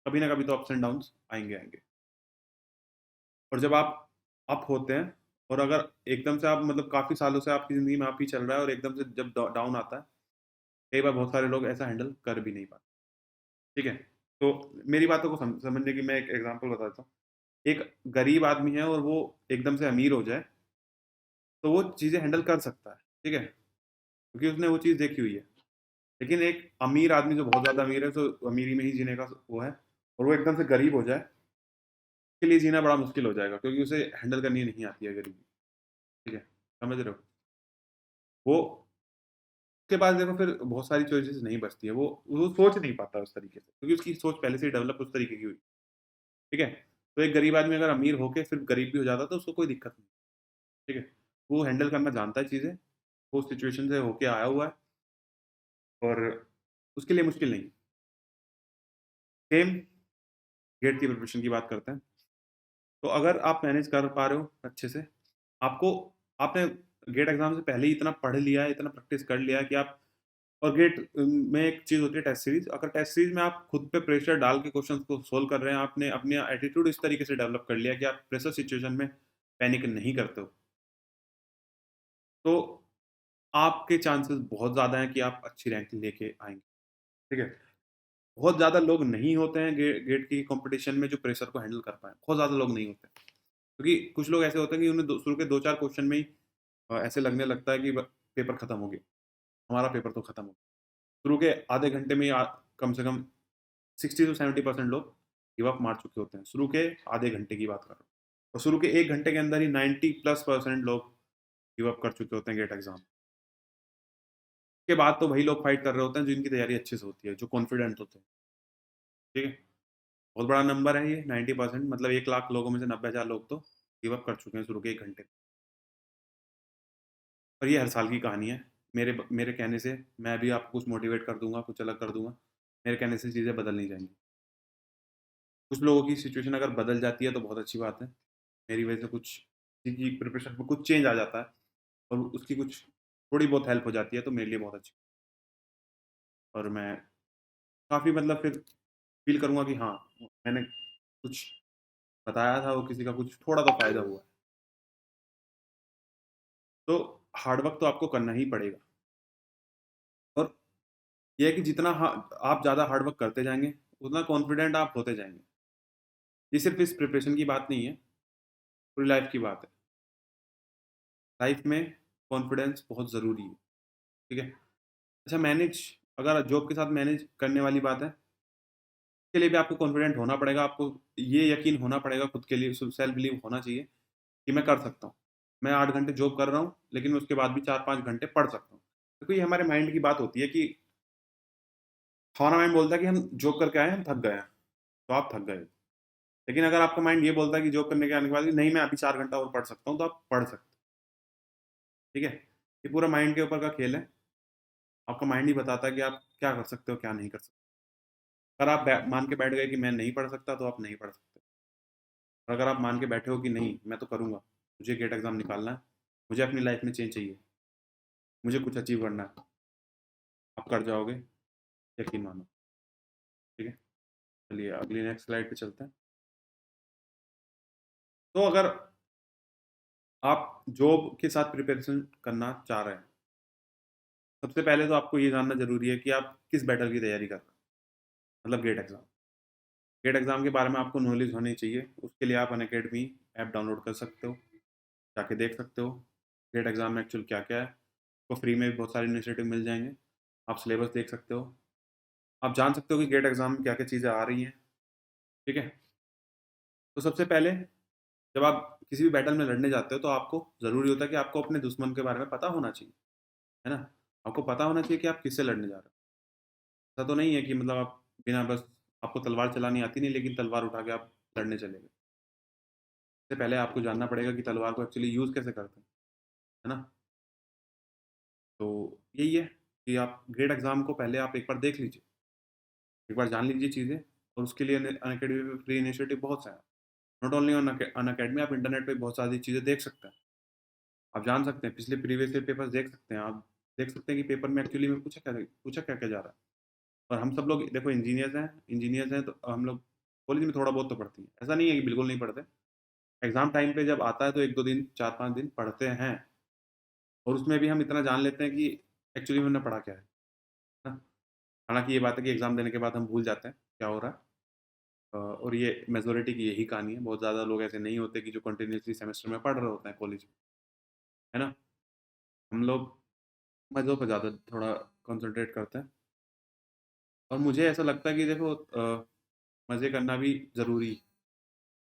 कभी ना कभी तो अप्स एंड डाउन्स आएँगे। और जब आप अप होते हैं और अगर एकदम से आप मतलब काफ़ी सालों से आपकी ज़िंदगी में अप ही चल रहा है और एकदम से जब डाउन आता है, कई बार बहुत सारे लोग ऐसा हैंडल कर भी नहीं पाते, ठीक है? तो मेरी बातों को समझने की मैं एक एग्ज़ाम्पल बताता हूँ। एक गरीब आदमी है और वो एकदम से अमीर हो जाए, तो वो चीज़ें हैंडल कर सकता है, ठीक है? क्योंकि उसने वो चीज़ देखी हुई है। लेकिन एक अमीर आदमी जो बहुत ज़्यादा अमीर है, तो अमीरी में ही जीने का वो है और वो एकदम से गरीब हो जाए, उसके लिए जीना बड़ा मुश्किल हो जाएगा क्योंकि उसे हैंडल करनी नहीं आती है गरीबी, ठीक है? समझ रहे हो? वो उसके पास देखो फिर बहुत सारी चॉइसेस नहीं बचती है, वो सोच नहीं पाता उस तरीके से क्योंकि उसकी सोच पहले से ही डेवलप उस तरीके की हुई, ठीक है? तो एक गरीब आदमी अगर अमीर होके फिर गरीब भी हो जाता है, तो उसको कोई दिक्कत नहीं, ठीक है? वो हैंडल करना जानता है चीज़ें, वो उस सिचुएशन से होके आया हुआ है और उसके लिए मुश्किल नहीं। सेम गेट की प्रिपरेशन की बात करते हैं। तो अगर आप मैनेज कर पा रहे हो अच्छे से, आपको आपने गेट एग्ज़ाम से पहले ही इतना पढ़ लिया है, इतना प्रैक्टिस कर लिया है कि आप और गेट में एक चीज़ होती है टेस्ट सीरीज़। अगर टेस्ट सीरीज़ में आप खुद पे प्रेशर डाल के क्वेश्चंस को सोल्व कर रहे हैं, आपने अपने एटीट्यूड इस तरीके से डेवलप कर लिया कि आप प्रेशर सिचुएशन में पैनिक नहीं करते हो, तो आपके चांसेस बहुत ज़्यादा हैं कि आप अच्छी रैंक लेके आएँगे, ठीक है? बहुत ज़्यादा लोग नहीं होते हैं गेट की कॉम्पिटिशन में जो प्रेशर को हैंडल कर पाएँ, बहुत ज़्यादा लोग नहीं होते हैं। क्योंकि कुछ लोग ऐसे होते हैं कि उन्हें शुरू के 2-4 क्वेश्चन में ही ऐसे लगने लगता है कि पेपर खत्म हो गया, हमारा पेपर तो खत्म हो गया। शुरू के आधे घंटे में ही कम से कम 60 टू 70% लोग गिव अप मार चुके होते हैं। शुरू के आधे घंटे की बात कर रहा हूँ और शुरू के 1 घंटे के अंदर ही 90+% लोग गिव अप कर चुके होते हैं गेट एग्ज़ाम। के बाद तो वही लोग फाइट कर रहे होते हैं जिनकी तैयारी अच्छे से होती है, जो कॉन्फिडेंट होते हैं, ठीक है? बहुत बड़ा नंबर है ये 90%, मतलब 1 लाख लोगों में से 90,000 लोग तो गिव अप कर चुके हैं शुरू के 1 घंटे में। और ये हर साल की कहानी है। मेरे कहने से मैं भी आपको कुछ मोटिवेट कर दूँगा, कुछ अलग कर दूँगा। मेरे कहने से चीज़ें बदल नहीं जाएँगी। कुछ लोगों की सिचुएशन अगर बदल जाती है तो बहुत अच्छी बात है। मेरी वजह से कुछ किसी की प्रिपरेशन में कुछ चेंज आ जाता है और उसकी कुछ थोड़ी बहुत हेल्प हो जाती है तो मेरे लिए बहुत अच्छी, और मैं काफ़ी मतलब फिर फ़ील करूँगा कि हाँ, मैंने कुछ बताया था, वो किसी का कुछ थोड़ा तो फ़ायदा हुआ है। तो हार्ड वर्क तो आपको करना ही पड़ेगा और ये है कि जितना आप ज़्यादा हार्ड वर्क करते जाएँगे, उतना कॉन्फिडेंट आप होते जाएँगे। ये सिर्फ़ इस प्रिपरेशन की बात नहीं है, पूरी लाइफ़ की बात है। लाइफ़ में कॉन्फिडेंस बहुत ज़रूरी है, ठीक है? अच्छा, मैनेज अगर जॉब के साथ मैनेज करने वाली बात है, उसके लिए भी आपको कॉन्फिडेंट होना पड़ेगा, आपको ये यकीन होना पड़ेगा खुद के लिए, सेल्फ बिलीव होना चाहिए कि मैं कर सकता हूँ। मैं 8 घंटे जॉब कर रहा हूँ, लेकिन मैं उसके बाद भी 4-5 घंटे पढ़ सकता हूँ। देखो, ये हमारे माइंड की बात होती है कि हमारा माइंड बोलता है कि हम जॉब करके आए हैं, हम थक गए हैं, तो आप थक गए हो। लेकिन अगर आपका माइंड ये बोलता है कि जॉब करने के आने के बाद भी नहीं, मैं अभी 4 घंटा और पढ़ सकता हूँ, तो आप पढ़ सकते हो, ठीक है? ये पूरा माइंड के ऊपर का खेल है। आपका माइंड ही बताता है कि आप क्या कर सकते हो, क्या नहीं कर सकते। अगर आप मान के बैठ गए कि मैं नहीं पढ़ सकता, तो आप नहीं पढ़ सकते। और अगर आप मान के बैठे हो कि नहीं, मैं तो करूँगा, मुझे गेट एग्ज़ाम निकालना है, मुझे अपनी लाइफ़ में चेंज चाहिए, मुझे कुछ अचीव करना है, आप कर जाओगे, यकीन मानो, ठीक है? चलिए अगली नेक्स्ट स्लाइड पे चलते हैं। तो अगर आप जॉब के साथ प्रिपरेशन करना चाह रहे हैं, सबसे पहले तो आपको ये जानना ज़रूरी है कि आप किस बैटल की तैयारी कर रहे हैं, मतलब गेट एग्ज़ाम। गेट एग्ज़ाम के बारे में आपको नॉलेज होनी चाहिए, उसके लिए आप अनअकैडमी ऐप डाउनलोड कर सकते हो, जाके देख सकते हो। गेट एग्ज़ाम में एक्चुअल क्या-क्या है। आपको फ्री में भी बहुत सारे इनिशिएटिव मिल जाएँगे। आप सिलेबस देख सकते हो। आप जान सकते हो कि गेट एग्ज़ाम में क्या-क्या चीज़ें आ रही हैं, ठीक है? तो सबसे पहले जब आप किसी भी बैटल में लड़ने जाते हो तो आपको ज़रूरी होता है कि आपको अपने दुश्मन के बारे में पता होना चाहिए, है ना? आपको पता होना चाहिए कि आप किससे लड़ने जा रहे हो। ऐसा तो नहीं है कि मतलब आप बिना बस आपको तलवार चलानी आती नहीं लेकिन तलवार उठा के आप लड़ने चले गए। सबसे पहले आपको जानना पड़ेगा कि तलवार को एक्चुअली यूज़ कैसे करते हैं, है ना? तो यही है कि आप गेट एग्ज़ाम को पहले आप एक बार देख लीजिए, एक बार जान लीजिए चीज़ें और उसके लिए अनअकैडमी में फ्री इनिशिएटिव बहुत सारे हैं। नॉट ओनली ऑन अनअकैडमी आप इंटरनेट पे बहुत सारी चीज़ें देख सकते हैं। आप जान सकते हैं, पिछले प्रीवियस ईयर पेपर्स देख सकते हैं, आप देख सकते हैं कि पेपर में एक्चुअली में पूछा क्या-क्या जा रहा है। और हम सब लोग देखो इंजीनियर्स हैं तो हम लोग कॉलेज में थोड़ा बहुत तो पढ़ते हैं। ऐसा नहीं है कि बिल्कुल नहीं पढ़ते। एग्ज़ाम टाइम पे जब आता है तो 1-2 दिन, 4-5 दिन पढ़ते हैं और उसमें भी हम इतना जान लेते हैं कि एक्चुअली में हमने पढ़ा क्या है ना? हालाँकि ये बात है कि एग्ज़ाम देने के बाद हम भूल जाते हैं, क्या हो रहा है। और ये मेजॉरिटी की यही कहानी है। बहुत ज़्यादा लोग ऐसे नहीं होते कि जो कंटीन्यूअसली सेमेस्टर में पढ़ रहे होते हैं कॉलेज में, है ना? हम लोग मज़ों पे ज़्यादा थोड़ा कॉन्संट्रेट करते हैं और मुझे ऐसा लगता है कि देखो मज़े करना भी ज़रूरी है।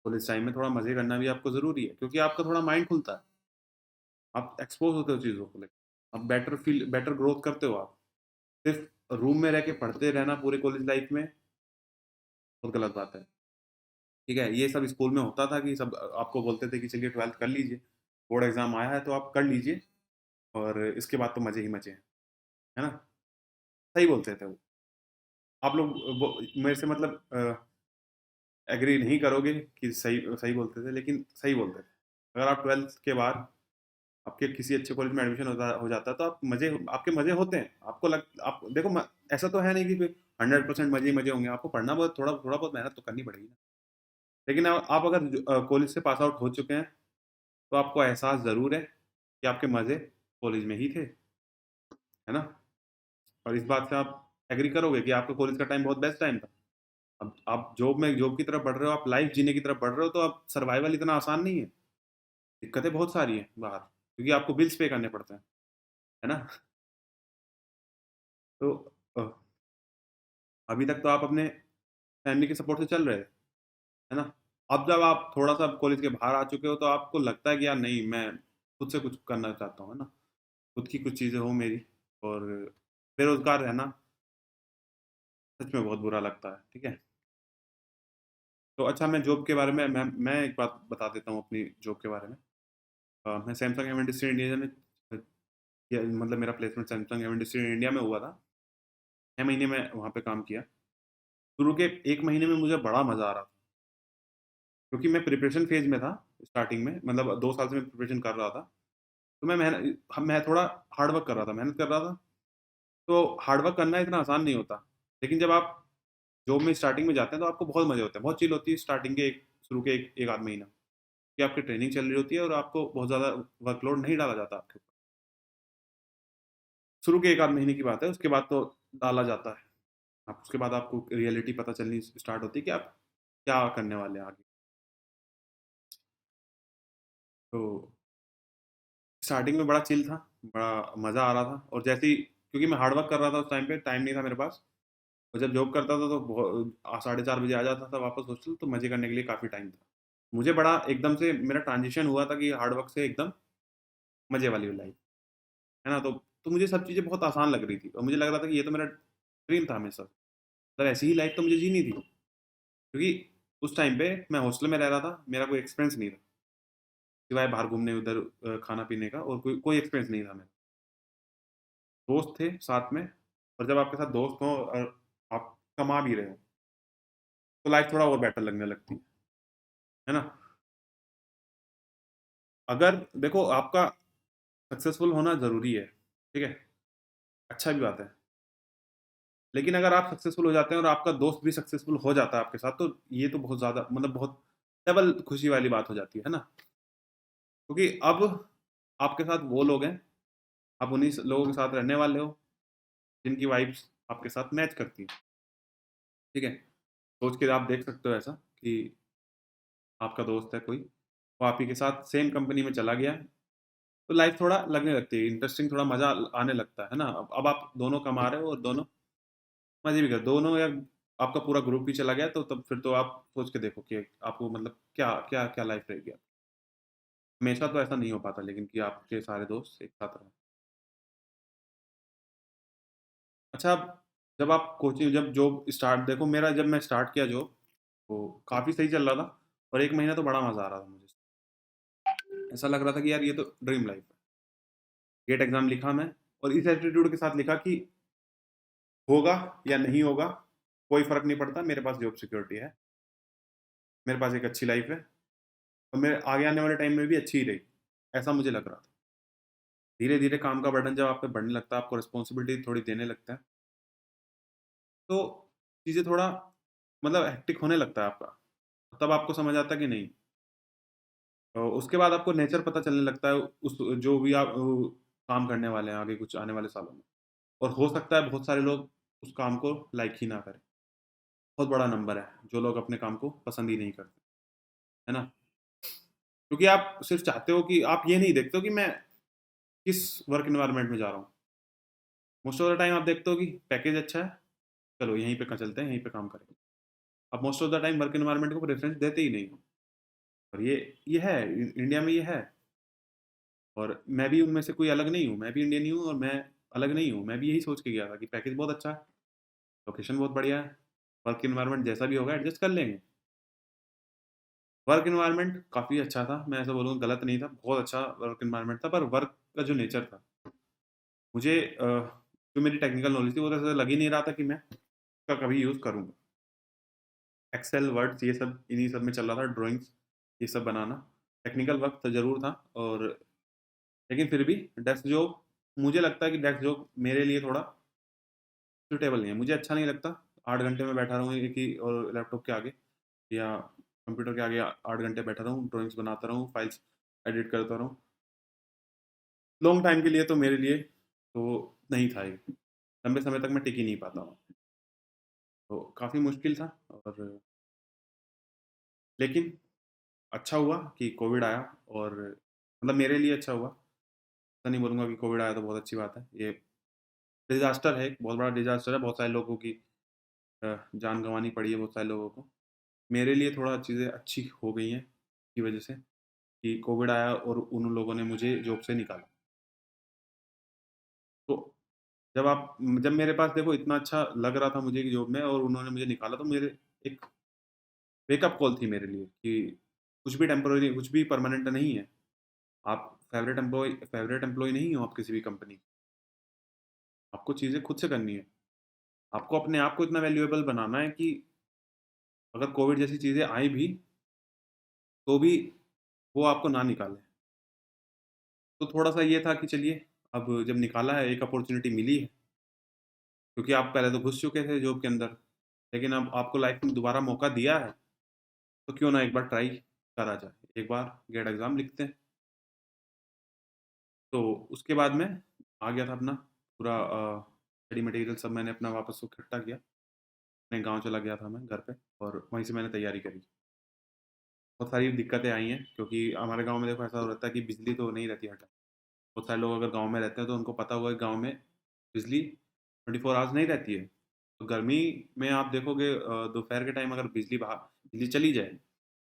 कॉलेज टाइम में थोड़ा मज़े करना भी आपको ज़रूरी है क्योंकि आपका थोड़ा माइंड खुलता है। आप एक्सपोज़ होते हो चीज़ों को लेके। आप बेटर ग्रोथ करते हो आप। सिर्फ़ रूम में रह के पढ़ते रहना पूरे कॉलेज लाइफ़ में बहुत गलत बात है। ठीक है? ये सब स्कूल में होता था कि सब आपको बोलते थे कि चलिए 12th कर लीजिए। बोर्ड एग्ज़ाम आया है तो आप कर लीजिए और इसके बाद तो मज़े ही मज़े हैं। है ना? सही बोलते थे वो। आप लोग वो मेरे से मतलब एग्री नहीं करोगे कि सही सही बोलते थे, लेकिन सही बोलते थे। अगर आप 12th के बाद आपके किसी अच्छे कॉलेज में एडमिशन हो जाता है तो आपके मज़े होते हैं। आपको लग आप देखो ऐसा तो है नहीं कि कोई 100% मज़े ही मज़े होंगे। आपको पढ़ना बहुत थोड़ा बहुत मेहनत तो करनी पड़ेगी ना। लेकिन आप अगर कॉलेज से पास आउट हो चुके हैं, तो आपको एहसास ज़रूर है कि आपके मज़े कॉलेज में ही थे, है ना? और इस बात से आप एग्री करोगे कि आपका कॉलेज का टाइम बहुत बेस्ट टाइम था। अब आप जॉब की तरफ बढ़ रहे हो, आप लाइफ़ जीने की तरफ बढ़ रहे हो, तो अब सर्वाइवल इतना आसान नहीं है। दिक्कतें बहुत सारी हैं बाहर, क्योंकि आपको बिल्स पे करने पड़ते हैं, है ना? तो अ, अभी तक तो आप अपने फैमिली के सपोर्ट से चल रहे थे, है ना? अब जब आप थोड़ा-सा कॉलेज के बाहर आ चुके हो, तो आपको लगता है कि यार नहीं, मैं खुद से कुछ करना चाहता हूँ, है ना? खुद की कुछ चीज़ें हों मेरी और बेरोज़गार रहना सच में बहुत बुरा लगता है, ठीक है? तो अच्छा मैं जॉब के बारे में मैं एक बात बता देता हूँ अपनी जॉब के बारे में। मैं सैमसंग एम इंडस्ट्रियल इंडिया में या मतलब मेरा placement Samsung M industrial India में हुआ था। 6 महीने मैं वहाँ पे काम किया। शुरू के 1 महीने में मुझे बड़ा मज़ा आ रहा था, क्योंकि मैं प्रिपरेशन फ़ेज़ में था स्टार्टिंग में, मतलब 2 साल से मैं प्रिपरेशन कर रहा था। तो मैं थोड़ा हार्ड वर्क कर रहा था, मेहनत कर रहा था। तो हार्ड वर्क करना इतना आसान नहीं होता। लेकिन जब आप जॉब में स्टार्टिंग में जाते हैं तो आपको बहुत मज़े होते हैं। बहुत चिल होती है स्टार्टिंग के शुरू के 1 आध महीना, कि आपकी ट्रेनिंग चल रही होती है और आपको बहुत ज़्यादा वर्कलोड नहीं डाला जाता आपके ऊपर। शुरू के 1 आध महीने की बात है, उसके बाद तो डाला जाता है। आप उसके बाद आपको रियलिटी पता चलनी स्टार्ट होती है कि आप क्या करने वाले हैं आगे। तो स्टार्टिंग में बड़ा चिल था, बड़ा मज़ा आ रहा था और जैसे ही क्योंकि मैं हार्ड वर्क कर रहा था उस टाइम पे, टाइम नहीं था मेरे पास और जब जॉब करता था तो साढ़े 4 बजे आ जाता था वापस हॉस्टल, तो मज़े करने के लिए काफ़ी टाइम था। मुझे बड़ा एकदम से मेरा ट्रांज़िशन हुआ था कि हार्ड वर्क से एकदम मज़े वाली लाइफ़, है ना? तो मुझे सब चीज़ें बहुत आसान लग रही थी और मुझे लग रहा था कि ये तो मेरा ड्रीम था हमेशा। मतलब ऐसी ही लाइफ़ तो मुझे जीनी थी, क्योंकि उस टाइम पे मैं हॉस्टल में रह रहा था, मेरा कोई एक्सपेंस नहीं था, सिवाय बाहर घूमने उधर खाना-पीने का और कोई एक्सपेंस नहीं था मेरा। दोस्त थे साथ में और जब आपके साथ दोस्त हों और आप कमा भी रहे हो, तो लाइफ़ थोड़ा और बेटर लगने लगती है ना? अगर देखो आपका सक्सेसफुल होना ज़रूरी है, ठीक है? अच्छा भी बात है। लेकिन अगर आप सक्सेसफुल हो जाते हैं और आपका दोस्त भी सक्सेसफुल हो जाता है आपके साथ, तो ये तो बहुत ज़्यादा मतलब बहुत डबल खुशी वाली बात हो जाती है ना? क्योंकि अब आपके साथ वो लोग हैं, आप उन्हीं लोगों के साथ रहने वाले हो, जिनकी वाइब्स आपके साथ मैच करती हैं, ठीक है? सोच के आप देख सकते हो ऐसा कि आपका दोस्त है कोई, वो आप ही के साथ सेम कंपनी में चला गया, तो लाइफ थोड़ा लगने लगती है, इंटरेस्टिंग, थोड़ा मज़ा आने लगता है ना? अब आप दोनों कमा रहे हो और दोनों मज़े भी कर दोनों, या आपका पूरा ग्रुप ही चला गया, तो तब फिर तो आप सोच के देखो कि आपको मतलब क्या क्या क्या लाइफ रहेगी। हमेशा तो ऐसा नहीं हो पाता लेकिन कि आपके सारे दोस्त एक साथ रहें। अच्छा, जब आप कोचिंग जब जॉब स्टार्ट देखो, मेरा जब मैं स्टार्ट किया जॉब, तो काफ़ी सही चल रहा था और 1 महीना तो बड़ा मज़ा आ रहा था मुझे। ऐसा लग रहा था कि यार ये तो ड्रीम लाइफ है। गेट एग्ज़ाम लिखा मैं और इस एटीट्यूड के साथ लिखा कि होगा या नहीं होगा, कोई फ़र्क नहीं पड़ता, मेरे पास जॉब सिक्योरिटी है, मेरे पास एक अच्छी लाइफ है और मेरे आगे आने वाले टाइम में भी अच्छी ही रहेगी, ऐसा मुझे लग रहा था। धीरे-धीरे काम का बर्डन जब आप पे बढ़ने लगता है, आपको रिस्पॉन्सिबिलिटी थोड़ी देने लगता है, तो चीज़ें थोड़ा मतलब हेक्टिक होने लगता है आपका। तब आपको समझ आता है कि नहीं, उसके बाद आपको नेचर पता चलने लगता है उस जो भी आप काम करने वाले हैं आगे कुछ आने वाले सालों में। और हो सकता है बहुत सारे लोग उस काम को लाइक ही ना करें। बहुत बड़ा नंबर है, जो लोग अपने काम को पसंद ही नहीं करते, है ना? क्योंकि आप सिर्फ़ चाहते हो कि आप ये नहीं देखते हो कि मैं किस वर्क एनवायरनमेंट में जा रहा हूँ। मोस्ट ऑफ द टाइम आप देखते हो कि पैकेज अच्छा है, चलो यहीं पे चलते हैं, यहीं पे काम करेंगे। आप most of the time work environment को प्रेफ़रेंस देते ही नहीं हो। और ये है, इंडिया में ये है। और मैं भी उनमें से कोई अलग नहीं हूँ, मैं भी इंडियन ही हूँ और मैं अलग नहीं हूँ। मैं भी यही सोच के गया था कि पैकेज बहुत अच्छा है, लोकेशन बहुत बढ़िया है, वर्क एनवायरनमेंट जैसा भी होगा एडजस्ट कर लेंगे। वर्क एनवायरनमेंट काफ़ी अच्छा था, मैं ऐसा बोलूँगा गलत नहीं था, बहुत अच्छा वर्क एनवायरनमेंट था, पर वर्क का जो नेचर था, मुझे जो मेरी टेक्निकल नॉलेज थी, वो तो ऐसा लग ही नहीं रहा था कि मैं उसका कभी यूज़ करूँगा। एक्सेल, वर्ड्स ये सब इन्हीं सब में चल रहा था, ड्राइंग्स ये सब बनाना। टेक्निकल वर्क तो ज़रूर था, और लेकिन फिर भी डेस्क जॉब, मुझे लगता है कि डेस्क जॉब मेरे लिए थोड़ा सूटेबल नहीं है। मुझे अच्छा नहीं लगता 8 घंटे में बैठा रहूँ एक ही और लैपटॉप के आगे या कंप्यूटर के आगे 8 घंटे बैठा रहूँ, ड्राइंग्स बनाता रहूँ, फाइल्स एडिट करता रहूँ। लॉन्ग टाइम के लिए तो मेरे लिए तो नहीं था ये। लंबे समय तक मैं टिक ही नहीं पाता हूँ। तो काफ़ी मुश्किल था, और लेकिन अच्छा हुआ कि कोविड आया, और मतलब मेरे लिए अच्छा हुआ। ऐसा नहीं बोलूँगा कि कोविड आया तो बहुत अच्छी बात है। ये डिज़ास्टर है, एक बहुत बड़ा डिज़ास्टर है, बहुत सारे लोगों की जान गँवानी पड़ी है बहुत सारे लोगों को। मेरे लिए थोड़ा चीज़ें अच्छी हो गई हैं, की वजह से कि कोविड आया और उन लोगों ने मुझे जॉब से निकाला। तो जब मेरे पास देखो इतना अच्छा लग रहा था मुझे कि जॉब में, और उन्होंने मुझे निकाला, तो मेरे एक वेकअप कॉल थी मेरे लिए कि कुछ भी टेम्परेरी, कुछ भी परमानेंट नहीं है। आप फेवरेट एम्प्लॉयी नहीं हो आप किसी भी कंपनी की। आपको चीज़ें खुद से करनी है। आपको अपने आप को इतना वैल्यूएबल बनाना है कि अगर कोविड जैसी चीज़ें आई भी, तो भी वो आपको ना निकालें। तो थोड़ा-सा ये था कि चलिए, अब जब निकाला है, एक अपॉर्च्युनिटी मिली है, क्योंकि आप पहले तो घुस चुके थे जॉब के अंदर, लेकिन अब आपको लाइफ में दोबारा मौका दिया है, तो क्यों ना एक बार ट्राई करा जाए। एक बार गेट एग्ज़ाम लिखते हैं। तो उसके बाद मैं आ गया था अपना पूरा स्टडी मटेरियल सब मैंने अपना वापस से इकट्ठा किया। अपने गाँव चला गया था मैं घर पे, और वहीं से मैंने तैयारी करी। बहुत सारी दिक्कतें आई हैं, क्योंकि हमारे गाँव में देखो ऐसा रहता है कि बिजली तो नहीं रहती हर टाइम। बहुत सारे लोग अगर गाँव में रहते हैं तो उनको पता होगा कि गाँव में बिजली 24 आवर्स नहीं रहती है। तो गर्मी में आप देखोगे दोपहर के टाइम अगर बिजली चली जाए,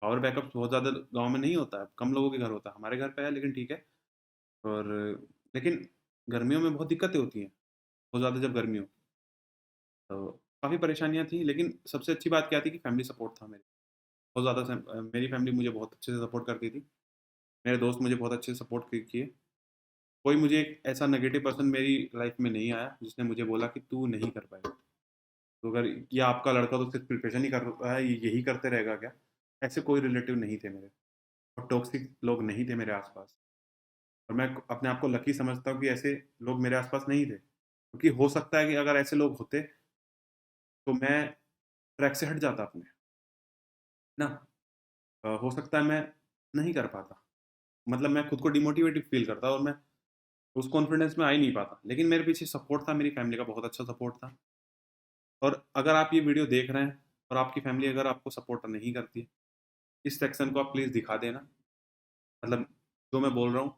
पावर बैकअप बहुत ज़्यादा गाँव में नहीं होता है, कम लोगों के घर होता है। हमारे घर पे है लेकिन ठीक है। और लेकिन गर्मियों में बहुत दिक्कतें होती हैं, बहुत ज़्यादा जब गर्मी हो। तो काफ़ी परेशानियाँ थी, लेकिन सबसे अच्छी बात क्या थी कि फैमिली सपोर्ट था मेरे। बहुत ज़्यादा मेरी फैमिली मुझे बहुत अच्छे से सपोर्ट करती थी। मेरे दोस्त मुझे बहुत अच्छे से सपोर्ट किए। कोई मुझे एक ऐसा नेगेटिव पर्सन मेरी लाइफ़ में नहीं आया, जिसने मुझे बोला कि तू नहीं कर पाएगा। तो अगर ये आपका लड़का तो सिर्फ़ प्रिपरेशन ही कर रहा है, ये यही करते रहेगा क्या? ऐसे कोई रिलेटिव नहीं थे मेरे, और टॉक्सिक लोग नहीं थे मेरे आस-पास। और मैं अपने आप को लकी समझता हूँ कि ऐसे लोग मेरे आस-पास नहीं थे। क्योंकि हो सकता है कि अगर ऐसे लोग होते, तो मैं ट्रैक से हट जाता अपने, ना? हो सकता है मैं नहीं कर पाता। मतलब मैं खुद को डिमोटिवेटेड फ़ील करता, और मैं उस कॉन्फिडेंस में आ ही नहीं पाता। लेकिन मेरे पीछे सपोर्ट था, मेरी फैमिली का बहुत अच्छा सपोर्ट था। और अगर आप ये वीडियो देख रहे हैं और आपकी फैमिली अगर आपको सपोर्ट नहीं करती है, इस सेक्शन को आप प्लीज़ दिखा देना। मतलब जो मैं बोल रहा हूँ,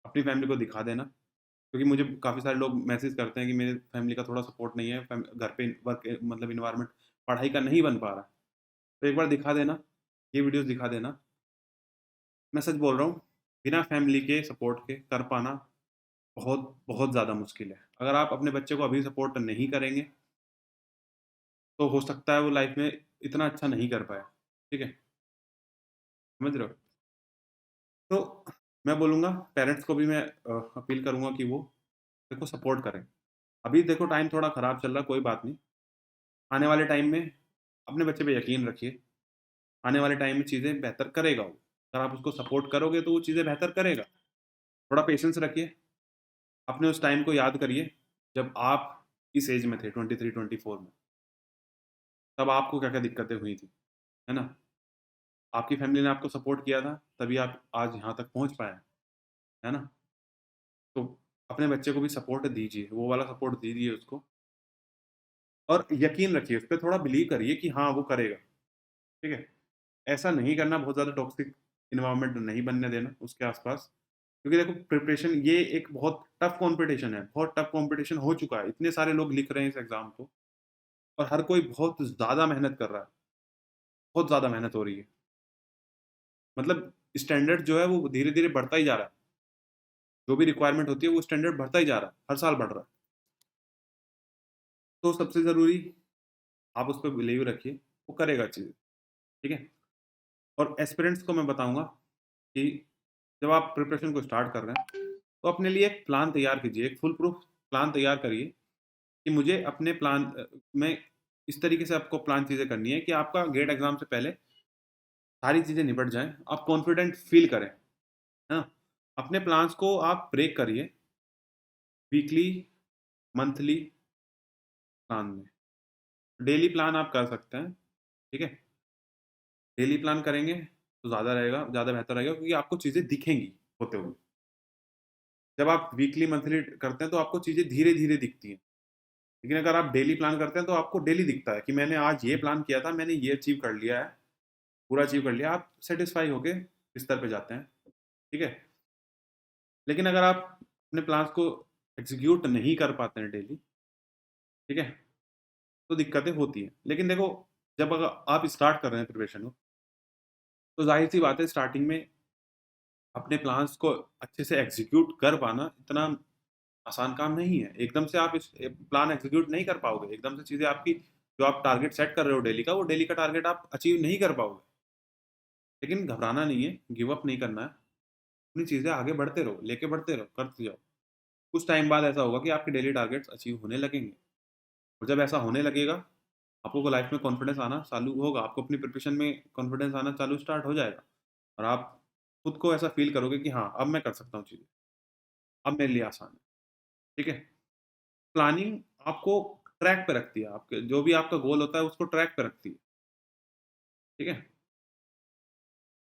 अपनी फैमिली को दिखा देना, क्योंकि मुझे काफ़ी सारे लोग मैसेज करते हैं कि मेरे फैमिली का थोड़ा सपोर्ट नहीं है, घर पे वर्क मतलब इन्वायरमेंट पढ़ाई का नहीं बन पा रहा है। तो एक बार दिखा देना, ये वीडियोज़ दिखा देना। मैं सच बोल रहा हूँ, बिना फैमिली के सपोर्ट के कर पाना बहुत, बहुत ज़्यादा मुश्किल है। अगर आप अपने बच्चे को अभी सपोर्ट नहीं करेंगे, तो हो सकता है वो लाइफ़ में इतना अच्छा नहीं कर पाए। ठीक है? समझ रहे हो? तो मैं बोलूँगा पेरेंट्स को भी मैं अपील करूँगा कि वो देखो सपोर्ट करें। अभी देखो टाइम थोड़ा ख़राब चल रहा है, कोई बात नहीं। आने वाले टाइम में अपने बच्चे पे यकीन रखिए। आने वाले टाइम में चीज़ें बेहतर करेगा वो। अगर आप उसको सपोर्ट करोगे तो वो चीज़ें बेहतर करेगा। थोड़ा पेशेंस रखिए। अपने उस टाइम को याद करिए, जब आप इस एज में थे 23-24 में। तब आपको क्या-क्या दिक्कतें हुई थी, है ना? आपकी फैमिली ने आपको सपोर्ट किया था, तभी आप आज यहाँ तक पहुँच पाए हैं, है ना? तो अपने बच्चे को भी सपोर्ट दीजिए, वो वाला सपोर्ट दीजिए उसको और यकीन रखिए, उस पे थोड़ा बिलीव करिए कि हाँ, वो करेगा, ठीक है? ऐसा नहीं करना, बहुत ज़्यादा टॉक्सिक एनवायरनमेंट नहीं बनने देना उसके आस-पास। क्योंकि देखो प्रिपरेशन ये एक बहुत टफ कॉम्पिटिशन है, बहुत टफ कॉम्पिटिशन हो चुका है। इतने सारे लोग लिख रहे हैं इस एग्ज़ाम को और हर कोई बहुत ज़्यादा मेहनत कर रहा है, बहुत ज़्यादा मेहनत हो रही है। मतलब स्टैंडर्ड जो है वो धीरे-धीरे बढ़ता ही जा रहा है। जो भी रिक्वायरमेंट होती है वो स्टैंडर्ड बढ़ता ही जा रहा है, हर साल बढ़ रहा है। तो सबसे ज़रूरी आप उस पे बिलीव रखिए, वो करेगा चीज़ें, ठीक है? और एस्पिरेंट्स को मैं बताऊँगा कि जब आप प्रिपरेशन को स्टार्ट कर रहे हैं, तो अपने लिए एक प्लान तैयार कीजिए, एक फुल प्रूफ प्लान तैयार करिए कि मुझे अपने प्लान में इस तरीके से आपको प्लान चीज़ें करनी है कि आपका गेट एग्ज़ाम से पहले सारी चीज़ें निपट जाएँ, आप कॉन्फिडेंट फ़ील करें, है ना? अपने प्लान्स को आप ब्रेक करिए वीकली, मंथली प्लान में। डेली प्लान आप कर सकते हैं, ठीक है? डेली प्लान करेंगे तो ज़्यादा रहेगा, ज़्यादा बेहतर रहेगा क्योंकि आपको चीज़ें दिखेंगी होते हुए। जब आप वीकली, मंथली करते हैं तो आपको चीज़ें धीरे-धीरे दिखती हैं। लेकिन अगर आप डेली प्लान करते हैं तो आपको डेली दिखता है कि मैंने आज ये प्लान किया था, मैंने ये अचीव कर लिया है, पूरा अचीव कर लिया। आप सैटिस्फाई होके बिस्तर पे जाते हैं, ठीक है? लेकिन अगर आप अपने प्लान्स को एग्ज़ीक्यूट नहीं कर पाते हैं डेली, ठीक है? तो दिक्कतें होती हैं। लेकिन देखो जब अगर आप स्टार्ट कर रहे हैं प्रिपरेशन को, तो ज़ाहिर-सी बात है स्टार्टिंग में अपने प्लान्स को अच्छे से एग्ज़ीक्यूट कर पाना इतना आसान काम नहीं है। एकदम से आप इस प्लान एग्ज़ीक्यूट नहीं कर पाओगे। एकदम से चीज़ें आपकी जो आप टारगेट सेट कर रहे हो डेली का, वो डेली का टारगेट आप अचीव नहीं कर पाओगे। लेकिन घबराना नहीं है, गिव अप नहीं करना है। अपनी चीज़ें आगे बढ़ते रहो, लेके बढ़ते रहो, करते जाओ। कुछ टाइम बाद ऐसा होगा कि आपके डेली टारगेट्स अचीव होने लगेंगे और जब ऐसा होने लगेगा, आपको लाइफ़ में कॉन्फिडेंस आना चालू होगा। आपको अपनी प्रिपरेशन में कॉन्फिडेंस आना चालू स्टार्ट हो जाएगा और आप खुद को ऐसा फ़ील करोगे कि हाँ, अब मैं कर सकता हूँ चीज़ें। अब मेरे लिए आसान है। ठीक है? प्लानिंग आपको ट्रैक पे रखती है, आपके जो भी आपका गोल होता है उसको ट्रैक पे रखती है, ठीक है?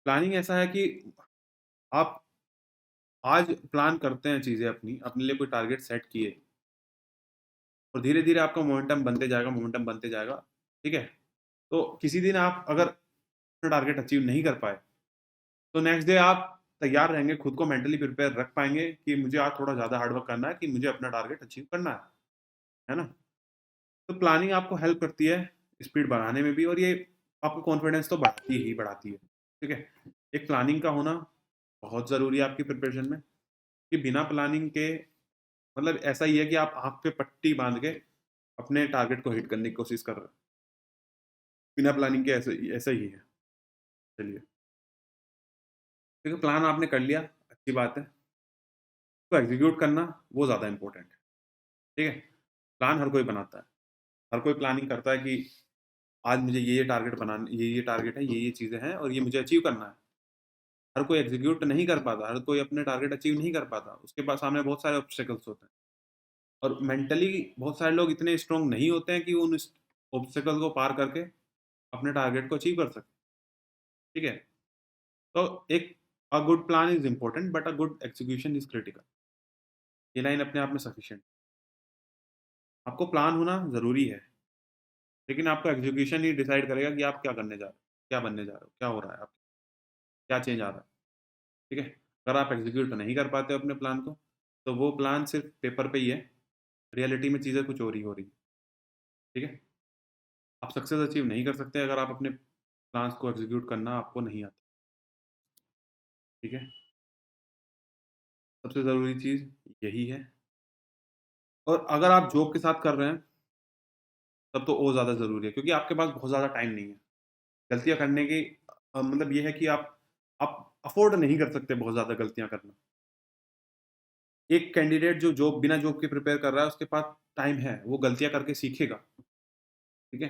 प्लानिंग ऐसा है कि आप आज प्लान करते हैं चीज़ें अपनी, अपने लिए कोई टारगेट सेट किए और धीरे-धीरे आपका मोमेंटम बनते जाएगा, ठीक है? तो किसी दिन आप अगर अपना टारगेट अचीव नहीं कर पाए, तो नेक्स्ट डे आप तैयार रहेंगे, खुद को मेंटली प्रिपेयर रख पाएँगे कि मुझे आज थोड़ा ज़्यादा हार्ड वर्क करना है कि मुझे अपना टारगेट अचीव करना है ना? तो प्लानिंग आपको हेल्प करती है स्पीड बढ़ाने में भी और ये आपका कॉन्फिडेंस तो बढ़ाती है, ठीक है? एक प्लानिंग का होना बहुत ज़रूरी है आपकी प्रिपरेशन में कि बिना प्लानिंग के मतलब ऐसा ही है कि आप आँख पे पट्टी बाँध के अपने टारगेट को हिट करने की कोशिश कर रहे हैं। बिना प्लानिंग के ऐसा ही है। चलिए, देखो प्लान आपने कर लिया, अच्छी बात है। तो एग्ज़ीक्यूट करना वो ज़्यादा इम्पोर्टेंट है, ठीक है? प्लान हर कोई बनाता है। हर कोई प्लानिंग करता है कि आज मुझे ये टारगेट बनाना ये टारगेट है, ये चीज़ें हैं और ये मुझे अचीव करना है। हर कोई एग्ज़ीक्यूट नहीं कर पाता, हर कोई अपने टारगेट अचीव नहीं कर पाता। उसके पास सामने बहुत सारे ऑब्स्टेकल्स होते हैं और मेंटली बहुत सारे लोग इतने स्ट्रॉन्ग नहीं होते हैं कि उन इस ऑब्स्टेकल को पार करके अपने टारगेट को अचीव कर सकें, ठीक है? तो एक a good plan is important but a good execution is critical. ये लाइन अपने आप में सफिशिएंट। आपको प्लान होना ज़रूरी है, लेकिन आपका एक्जीक्यूशन ही डिसाइड करेगा कि आप क्या करने जा रहे हो, क्या बनने जा रहे हो, क्या हो रहा है, आप क्या चेंज आ रहा है, ठीक है? अगर आप एग्ज़ीक्यूट नहीं कर पाते हो अपने प्लान को, तो वो प्लान सिर्फ़ पेपर पे ही है, रियलिटी में चीज़ें कुछ और ही हो रही हैं, ठीक है? आप सक्सेस अचीव नहीं कर सकते अगर आप अपने प्लान्स को एग्ज़ीक्यूट करना आपको नहीं आता, ठीक है? सबसे ज़रूरी चीज़ यही है और अगर आप जॉब के साथ कर रहे हैं, तब तो और ज़्यादा ज़रूरी है क्योंकि आपके पास बहुत ज़्यादा टाइम नहीं है। गलतियाँ करने की मतलब ये है कि आप अफ़ोर्ड नहीं कर सकते बहुत ज़्यादा गलतियाँ करना। एक कैंडिडेट जो जॉब बिना जॉब के प्रिपेयर कर रहा है, उसके पास टाइम है, वो गलतियाँ करके सीखेगा, ठीक है?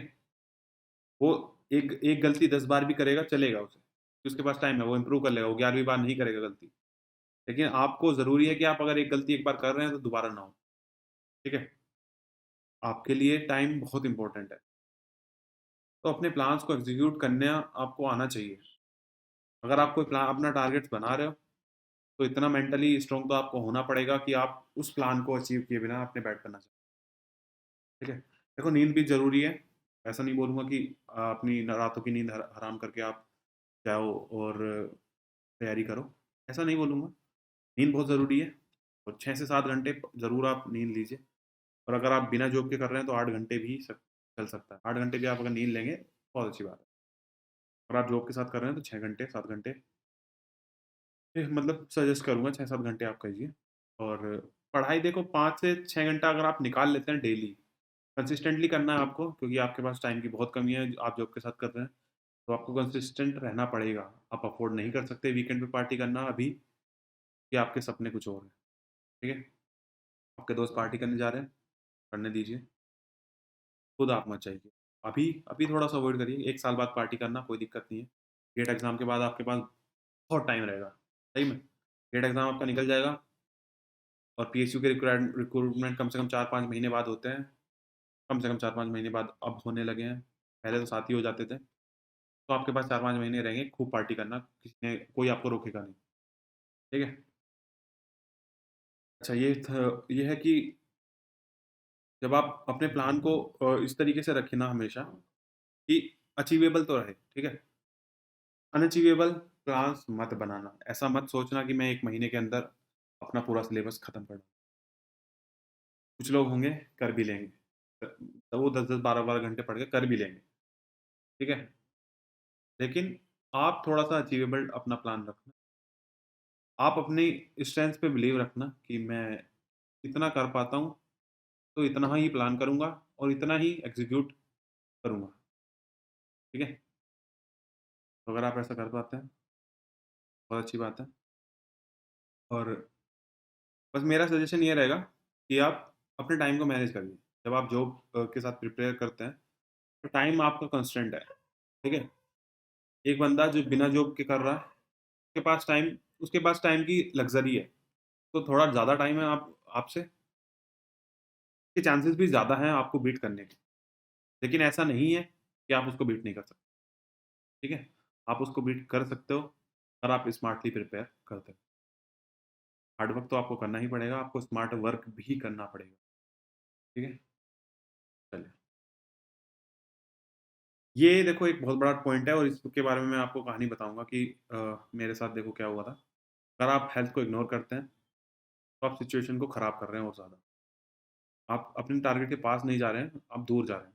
वो एक एक गलती 10 बार भी करेगा, चलेगा उसे, क्योंकि उसके पास टाइम है, वो इम्प्रूव कर लेगा, वो 11वीं बार नहीं करेगा गलती। लेकिन आपको ज़रूरी है कि आप अगर एक गलती एक बार कर रहे हैं, तो दोबारा ना हो, ठीक है? आपके लिए टाइम बहुत इम्पोर्टेंट है, तो अपने प्लान्स को एग्ज़ीक्यूट करना आपको आना चाहिए। अगर आप कोई अपना टारगेट्स बना रहे हो, तो इतना मेंटली स्ट्रॉन्ग तो आपको होना पड़ेगा कि आप उस प्लान को अचीव किए बिना अपने बेड पे ना जाएँ, ठीक है? देखो नींद भी ज़रूरी है, ऐसा नहीं बोलूँगा कि अपनी रातों की नींद हराम करके आप जाओ और तैयारी करो, ऐसा नहीं बोलूँगा। नींद बहुत ज़रूरी है और 6 से 7 घंटे ज़रूर आप नींद लीजिए और अगर आप बिना जॉब के कर रहे हैं तो 8 घंटे भी चल सकता है। 8 घंटे भी आप अगर नींद लेंगे, बहुत अच्छी बात है। अगर आप जॉब के साथ कर रहे हैं तो 6 घंटे, 7 घंटे मतलब सजेस्ट करूँगा 6-7 घंटे आप कीजिए और पढ़ाई देखो 5 से 6 घंटा अगर आप निकाल लेते हैं डेली, कंसिस्टेंटली करना है आपको क्योंकि आपके पास टाइम की बहुत कमी है, आप जॉब के साथ कर रहे हैं, तो आपको कंसिस्टेंट रहना पड़ेगा। आप अफ़ोर्ड नहीं कर सकते वीकेंड पे पार्टी करना अभी कि आपके सपने कुछ और हैं, ठीक है? आपके दोस्त पार्टी करने जा रहे हैं, करने दीजिए, खुद आप मत जाइए। अभी अभी थोड़ा-सा अवॉइड करिए, 1 साल बाद पार्टी करना कोई दिक्कत नहीं है। गेट एग्ज़ाम के बाद आपके पास बहुत टाइम रहेगा, सही में। गेट एग्ज़ाम आपका निकल जाएगा और पीएसयू के रिक्रूटमेंट कम से कम 4-5 महीने बाद होते हैं। कम से कम 4-5 महीने बाद अब होने लगे हैं। पहले तो साथ ही हो जाते थे। तो आपके पास 4-5 महीने रहेंगे खूब पार्टी करना, किसी ने कोई आपको रोकेगा नहीं, ठीक है? अच्छा ये है कि जब आप अपने प्लान को इस तरीके से रखें ना हमेशा कि अचीवेबल तो रहे, ठीक है? अनअचीवेबल प्लान्स मत बनाना। ऐसा मत सोचना कि मैं 1 महीने के अंदर अपना पूरा सिलेबस खत्म कर दूँ। कुछ लोग होंगे कर भी लेंगे। तो वो 10-10 12-12 घंटे पढ़ के कर भी लेंगे, ठीक है? लेकिन आप थोड़ा-सा अचीवेबल अपना प्लान रखना। आप अपनी स्ट्रेंथ पे बिलीव रखना कि मैं इतना कर पाता हूँ, तो इतना ही प्लान करूँगा और इतना ही एग्ज़ीक्यूट करूँगा, ठीक है? तो अगर आप ऐसा कर पाते हैं, बहुत अच्छी बात है और बस मेरा सजेशन ये रहेगा कि आप अपने टाइम को मैनेज करिए। जब आप जॉब के साथ प्रिपेयर करते हैं, तो टाइम आपका कंस्ट्रेंट है, ठीक है? एक बंदा जो बिना जॉब के कर रहा है, उसके पास टाइम की लग्ज़री है, तो थोड़ा ज़्यादा टाइम है आप आपसे, के चांसेस भी ज़्यादा हैं आपको बीट करने के। लेकिन ऐसा नहीं है कि आप उसको बीट नहीं कर सकते, ठीक है? आप उसको बीट कर सकते हो, अगर आप स्मार्टली प्रिपेयर करते हो। हार्ड वर्क तो आपको करना ही पड़ेगा, आपको स्मार्ट वर्क भी करना पड़ेगा, ठीक है? चलिए, ये देखो एक बहुत बड़ा पॉइंट है और इसके बारे में मैं आपको कहानी बताऊँगा कि मेरे साथ देखो क्या हुआ था। अगर आप हेल्थ को इग्नोर करते हैं, तो आप सिचुएशन को खराब कर रहे हैं और ज़्यादा। आप अपने टारगेट के पास नहीं जा रहे हैं, आप दूर जा रहे हैं।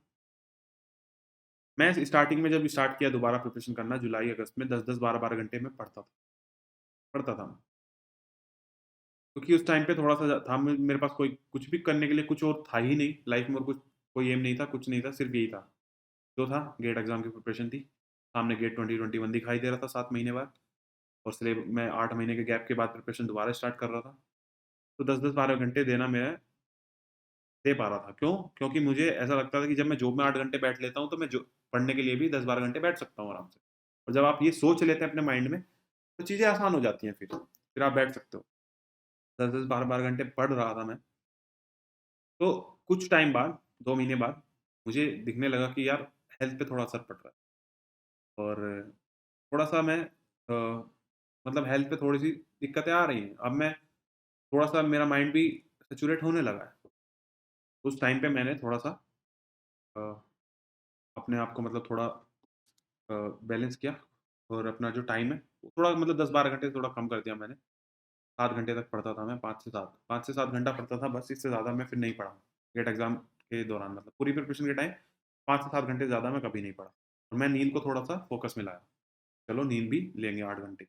मैं स्टार्टिंग में जब स्टार्ट किया दोबारा प्रिपरेशन करना जुलाई-अगस्त में 10-10 12-12 घंटे में पढ़ता था मैं। क्योंकि उस टाइम पे थोड़ा-सा था मेरे पास कोई कुछ भी करने के लिए कुछ और था ही नहीं, लाइफ़ में और कुछ कोई एम नहीं था, कुछ नहीं था, सिर्फ़ यही था। जो था गेट एग्ज़ाम की प्रिपरेशन थी। सामने गेट 2021 दिखाई दे रहा था 7 महीने बाद और मैं 8 महीने के गैप के बाद प्रिपरेशन दोबारा स्टार्ट कर रहा था। तो 10-10 12 घंटे देना मैं दे पा रहा था। क्यों? क्योंकि मुझे ऐसा लगता था कि जब मैं जॉब में 8 घंटे बैठ लेता हूँ, तो मैं जो पढ़ने के लिए भी 10-12 घंटे बैठ सकता हूँ आराम से। और जब आप ये सोच लेते हैं अपने माइंड में, तो चीज़ें आसान हो जाती हैं फिर। फिर आप बैठ सकते हो। 10-10 12-12 घंटे पढ़ रहा था मैं। तो कुछ टाइम बाद 2 महीने बाद मुझे दिखने लगा कि यार हेल्थ पे थोड़ा असर पड़ रहा है और थोड़ा-सा मैं मतलब हेल्थ पे थोड़ी-सी दिक्कतें आ रही हैं। अब मैं थोड़ा-सा मेरा माइंड भी सैचुरेट होने लगा है। उस टाइम पे मैंने थोड़ा-सा अ, अपने आप को मतलब थोड़ा बैलेंस किया और अपना जो टाइम है, वो थोड़ा मतलब 10-12 घंटे से थोड़ा कम कर दिया मैंने। 7 घंटे तक पढ़ता था मैं, 5 से 7 घंटा पढ़ता था बस, इससे ज़्यादा मैं फिर नहीं पढ़ा। गेट एग्ज़ाम के दौरान मतलब पूरी प्रिपरेशन के टाइम 5 से 7 घंटे से ज़्यादा मैं कभी नहीं पढ़ा। और मैं नींद को थोड़ा-सा फ़ोकस में लाया। चलो नींद भी लेंगे 8 घंटे।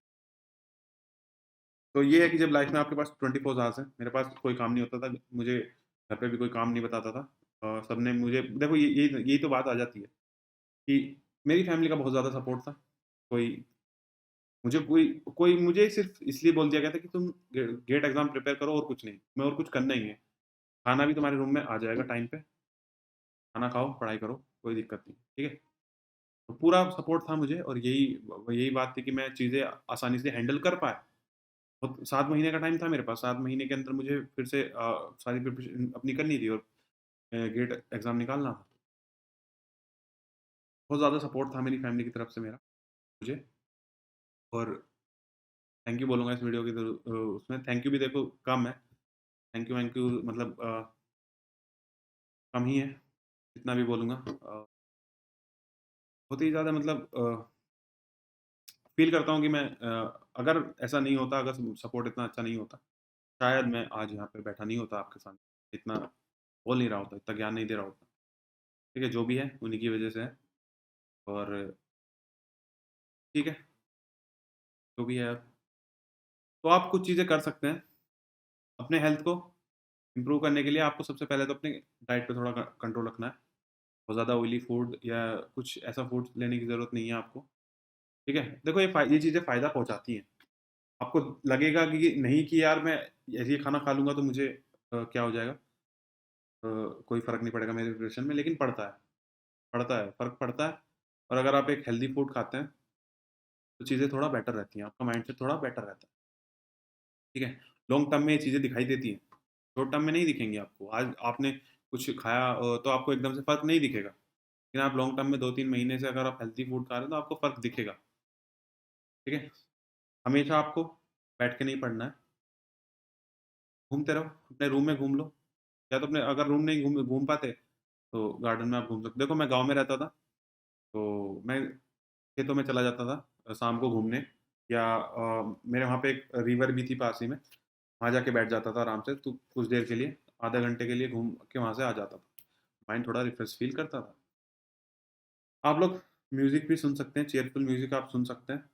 तो ये है कि जब लाइफ़ में आपके पास 24 आवर्स हैं, मेरे पास कोई काम नहीं होता था, मुझे घर पे भी कोई काम नहीं बताता था। सबने मुझे देखो यही तो बात आ जाती है कि मेरी फैमिली का बहुत ज़्यादा सपोर्ट था। कोई मुझे कोई कोई मुझे सिर्फ़ इसलिए बोल दिया गया था कि तुम गेट एग्ज़ाम प्रिपेयर करो और कुछ नहीं, तुम्हें और कुछ करना ही है। खाना भी तुम्हारे रूम में आ जाएगा टाइम पे, खाना खाओ, पढ़ाई करो, कोई दिक्कत नहीं, ठीक है? तो पूरा सपोर्ट था मुझे और यही बात थी कि मैं चीज़ें आसानी से हैंडल कर पाया। और 7 महीने का टाइम था मेरे पास, 7 महीने के अंदर मुझे फिर से सारी प्रिपरेशन अपनी करनी थी और गेट एग्ज़ाम निकालना था। बहुत ज़्यादा सपोर्ट था मेरी फैमिली की तरफ से मेरा मुझे और थैंक यू बोलूँगा इस वीडियो के थ्रू उसमें थैंक यू भी देखो कम है। थैंक यू वैंक यू मतलब कम ही है, जितना भी बोलूँगा। बहुत ही ज़्यादा मतलब फ़ील करता हूँ कि मैं अगर ऐसा नहीं होता, अगर सपोर्ट इतना अच्छा नहीं होता, शायद मैं आज यहाँ पे बैठा नहीं होता आपके सामने, इतना बोल नहीं रहा होता, इतना ज्ञान नहीं दे रहा होता। ठीक है, जो भी है उन्हीं की वज़ह से है और ठीक है, जो भी है। तो आप कुछ चीज़ें कर सकते हैं, अपने हेल्थ को इम्प्रूव करने के लिए आपको सबसे पहले तो अपनी डाइट पे थोड़ा कंट्रोल रखना है। बहुत ज़्यादा ऑयली फूड या कुछ ऐसा फूड लेने की ज़रूरत नहीं है आपको, ठीक है? देखो ये चीज़ें फ़ायदा पहुँचाती हैं। आपको लगेगा कि नहीं कि यार मैं ये खाना खा लूँगा तो मुझे क्या हो जाएगा? कोई फ़र्क नहीं पड़ेगा मेरे प्रिपरेशन में, लेकिन पड़ता है, फ़र्क पड़ता है और अगर आप एक हेल्दी फूड खाते हैं, तो चीज़ें थोड़ा बेटर रहती हैं, आपका माइंडसेट थोड़ा बेटर रहता है, ठीक है? लॉन्ग टर्म में ये चीज़ें दिखाई देती हैं, शॉर्ट टर्म में नहीं दिखेंगी आपको। आज आपने कुछ खाया तो आपको एकदम से फ़र्क नहीं दिखेगा, लेकिन आप लॉन्ग टर्म में 2-3 महीने से अगर आप हेल्दी फूड खा रहे हैं, तो आपको फ़र्क दिखेगा, ठीक है? हमेशा आपको बैठ के नहीं पढ़ना है, घूमते रहो, अपने रूम में घूम लो, या तो अपने अगर रूम नहीं घूम घूम पाते, तो गार्डन में आप घूम सकते देखो मैं गाँव में रहता था, तो मैं खेतों में चला जाता था शाम को घूमने या मेरे वहाँ पे एक रिवर भी थी पास ही में, वहाँ जाके बैठ जाता था आराम से तो कुछ देर के लिए, आधे घंटे के लिए घूम के वहाँ से आ जाता था। माइंड थोड़ा रिफ्रेश फ़ील करता था। आप लोग म्यूज़िक भी सुन सकते हैं, चीयरफुल म्यूज़िक आप सुन सकते हैं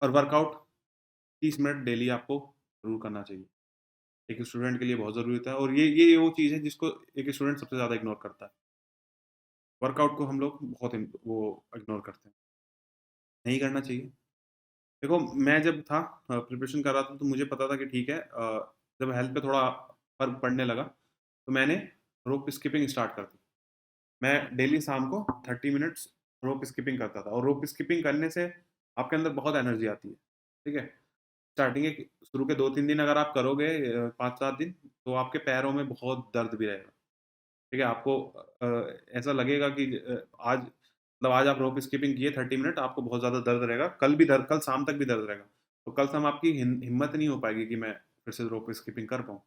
और वर्कआउट 30 मिनट डेली आपको ज़रूर करना चाहिए। एक स्टूडेंट के लिए बहुत ज़रूरी होता है और ये वो चीज़ है जिसको एक स्टूडेंट सबसे ज़्यादा इग्नोर करता है। वर्कआउट को हम लोग बहुत वो इग्नोर करते हैं। नहीं करना चाहिए। देखो मैं जब था प्रिपरेशन कर रहा था तो मुझे पता था कि ठीक है जब हेल्थ पे थोड़ा फ़र्क पड़ने लगा, तो मैंने रोप स्किपिंग स्टार्ट कर दी। मैं डेली शाम को 30 मिनट्स रोप स्किपिंग करता था और रोप स्किपिंग करने से आपके अंदर बहुत एनर्जी आती है, ठीक है? स्टार्टिंग के शुरू के 2-3 दिन अगर आप करोगे 5-7 दिन, तो आपके पैरों में बहुत दर्द भी रहेगा, ठीक है? आपको ऐसा लगेगा कि आज मतलब आज आप रोप स्किपिंग किए 30 मिनट, आपको बहुत ज़्यादा दर्द रहेगा, कल शाम तक भी दर्द रहेगा। तो कल शाम आपकी हिम्मत नहीं हो पाएगी कि मैं फिर से रोप स्किपिंग कर पाऊँ।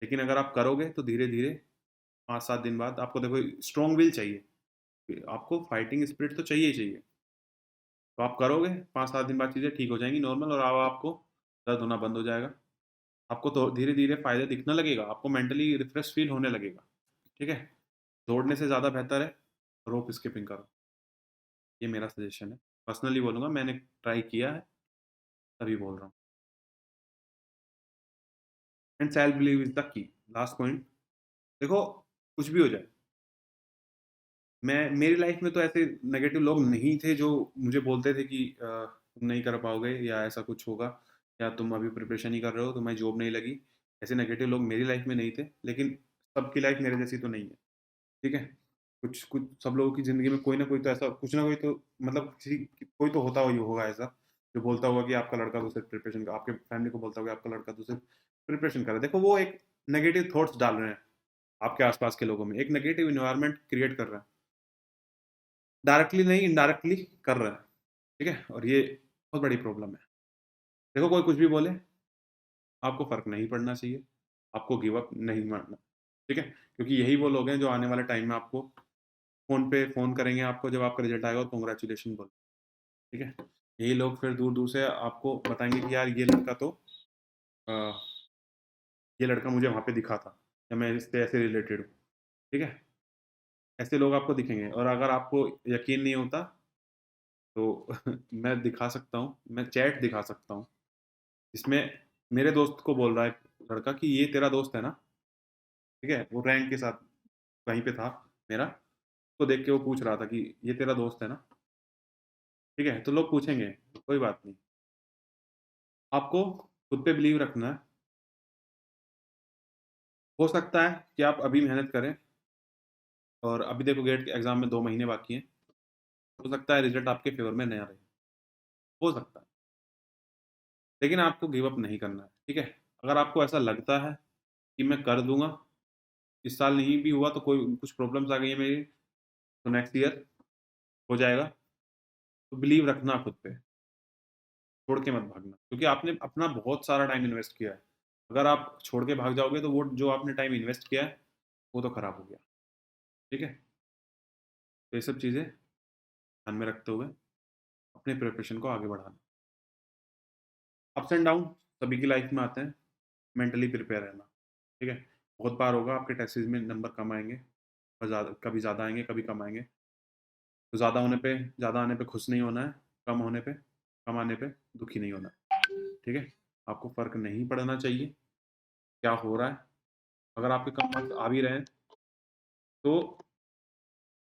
लेकिन अगर आप करोगे तो धीरे-धीरे 5-7 दिन बाद आपको देखो स्ट्रॉन्ग विल चाहिए, आपको फाइटिंग स्पिरिट तो चाहिए ही चाहिए। तो आप करोगे, 5-7 दिन बाद चीज़ें ठीक हो जाएँगी नॉर्मल और अब आपको दर्द होना बंद हो जाएगा। आपको तो धीरे-धीरे फ़ायदे दिखने लगेगा, आपको मेंटली रिफ्रेश फ़ील होने लगेगा, ठीक है? दौड़ने से ज़्यादा बेहतर है रोप स्किपिंग करो, ये मेरा सजेशन है। पर्सनली बोलूँगा मैंने ट्राई किया है, तभी बोल रहा हूँ। And self believe is the key, last point देखो कुछ भी हो जाए, मैं मेरी लाइफ़ में तो ऐसे नेगेटिव लोग नहीं थे जो मुझे बोलते थे कि तुम नहीं कर पाओगे या ऐसा कुछ होगा या तुम अभी प्रिपरेशन ही कर रहे हो, तुम्हें जॉब नहीं लगी। ऐसे नेगेटिव लोग मेरी लाइफ़ में नहीं थे, लेकिन सबकी लाइफ़ मेरे जैसी तो नहीं है, ठीक है? कुछ कुछ सब लोगों की ज़िंदगी में कोई ना कोई तो ऐसा कुछ ना कोई तो मतलब किसी कोई तो होता ही होगा ऐसा, जो बोलता होगा कि आपका लड़का तो सिर्फ़ प्रिपरेशन का आपके फैमिली को बोलता होगा कि आपका लड़का तो सिर्फ़ प्रिपरेशन कर रहा है। देखो वो एक नेगेटिव थॉट्स डाल रहे हैं, आपके आस-पास के लोगों में, एक नेगेटिव एनवायरनमेंट क्रिएट कर रहे हैं। डायरेक्टली नहीं इनडायरेक्टली कर रहा है, ठीक है? और ये बहुत बड़ी प्रॉब्लम है। देखो कोई कुछ भी बोले, आपको फ़र्क नहीं पड़ना चाहिए, आपको गिव अप नहीं मारना, ठीक है? क्योंकि यही वो लोग हैं जो आने वाले टाइम में आपको फ़ोन पे फ़ोन करेंगे आपको जब आपका रिज़ल्ट आएगा और कांग्रेचुलेशन बोल ठीक है? यही लोग फिर दूर-दूर से आपको बताएँगे कि यार ये लड़का तो ये लड़का मुझे वहाँ पे दिखा था या मैं इससे ऐसे रिलेटेड हूँ, ठीक है? ऐसे लोग आपको दिखेंगे और अगर आपको यकीन नहीं होता तो मैं दिखा सकता हूँ, मैं चैट दिखा सकता हूँ। इसमें मेरे दोस्त को बोल रहा है लड़का कि ये तेरा दोस्त है ना? ठीक है? वो रैंक के साथ वहीं पे था मेरा, उसको देख के वो पूछ रहा था कि ये तेरा दोस्त है ना? ठीक है? तो लोग पूछेंगे, कोई बात नहीं। आपको खुद पे बिलीव रखना है। हो सकता है कि आप अभी मेहनत करें और अभी देखो गेट के एग्ज़ाम में 2 महीने बाकी हैं। हो सकता है रिज़ल्ट आपके फ़ेवर में ना रहे, हो सकता है। लेकिन आपको गिव अप नहीं करना है, ठीक है? अगर आपको ऐसा लगता है कि मैं कर दूँगा, इस साल नहीं भी हुआ तो कोई कुछ प्रॉब्लम्स आ गई है मेरी, तो नेक्स्ट ईयर हो जाएगा, तो बिलीव रखना खुद पे, छोड़ के मत भागना। क्योंकि आपने अपना बहुत सारा टाइम इन्वेस्ट किया है। अगर आप छोड़ के भाग जाओगे तो वो जो आपने टाइम इन्वेस्ट किया है, वो तो खराब हो गया, ठीक है? तो ये सब चीज़ें ध्यान में रखते हुए अपने प्रिपरेशन को आगे बढ़ाना। अप्स एंड डाउन सभी की लाइफ में आते हैं, मेंटली प्रिपेयर रहना, ठीक है? बहुत बार होगा आपके टेस्ट्स में नंबर कम आएँगे और कभी ज़्यादा आएँगे, कभी कम आएँगे। तो ज़्यादा आने पे खुश नहीं होना है, कम आने पे दुखी नहीं होना है, ठीक है? आपको फ़र्क नहीं पड़ना चाहिए, क्या हो रहा है? अगर आपके कम मार्क्स आ भी रहे हैं, तो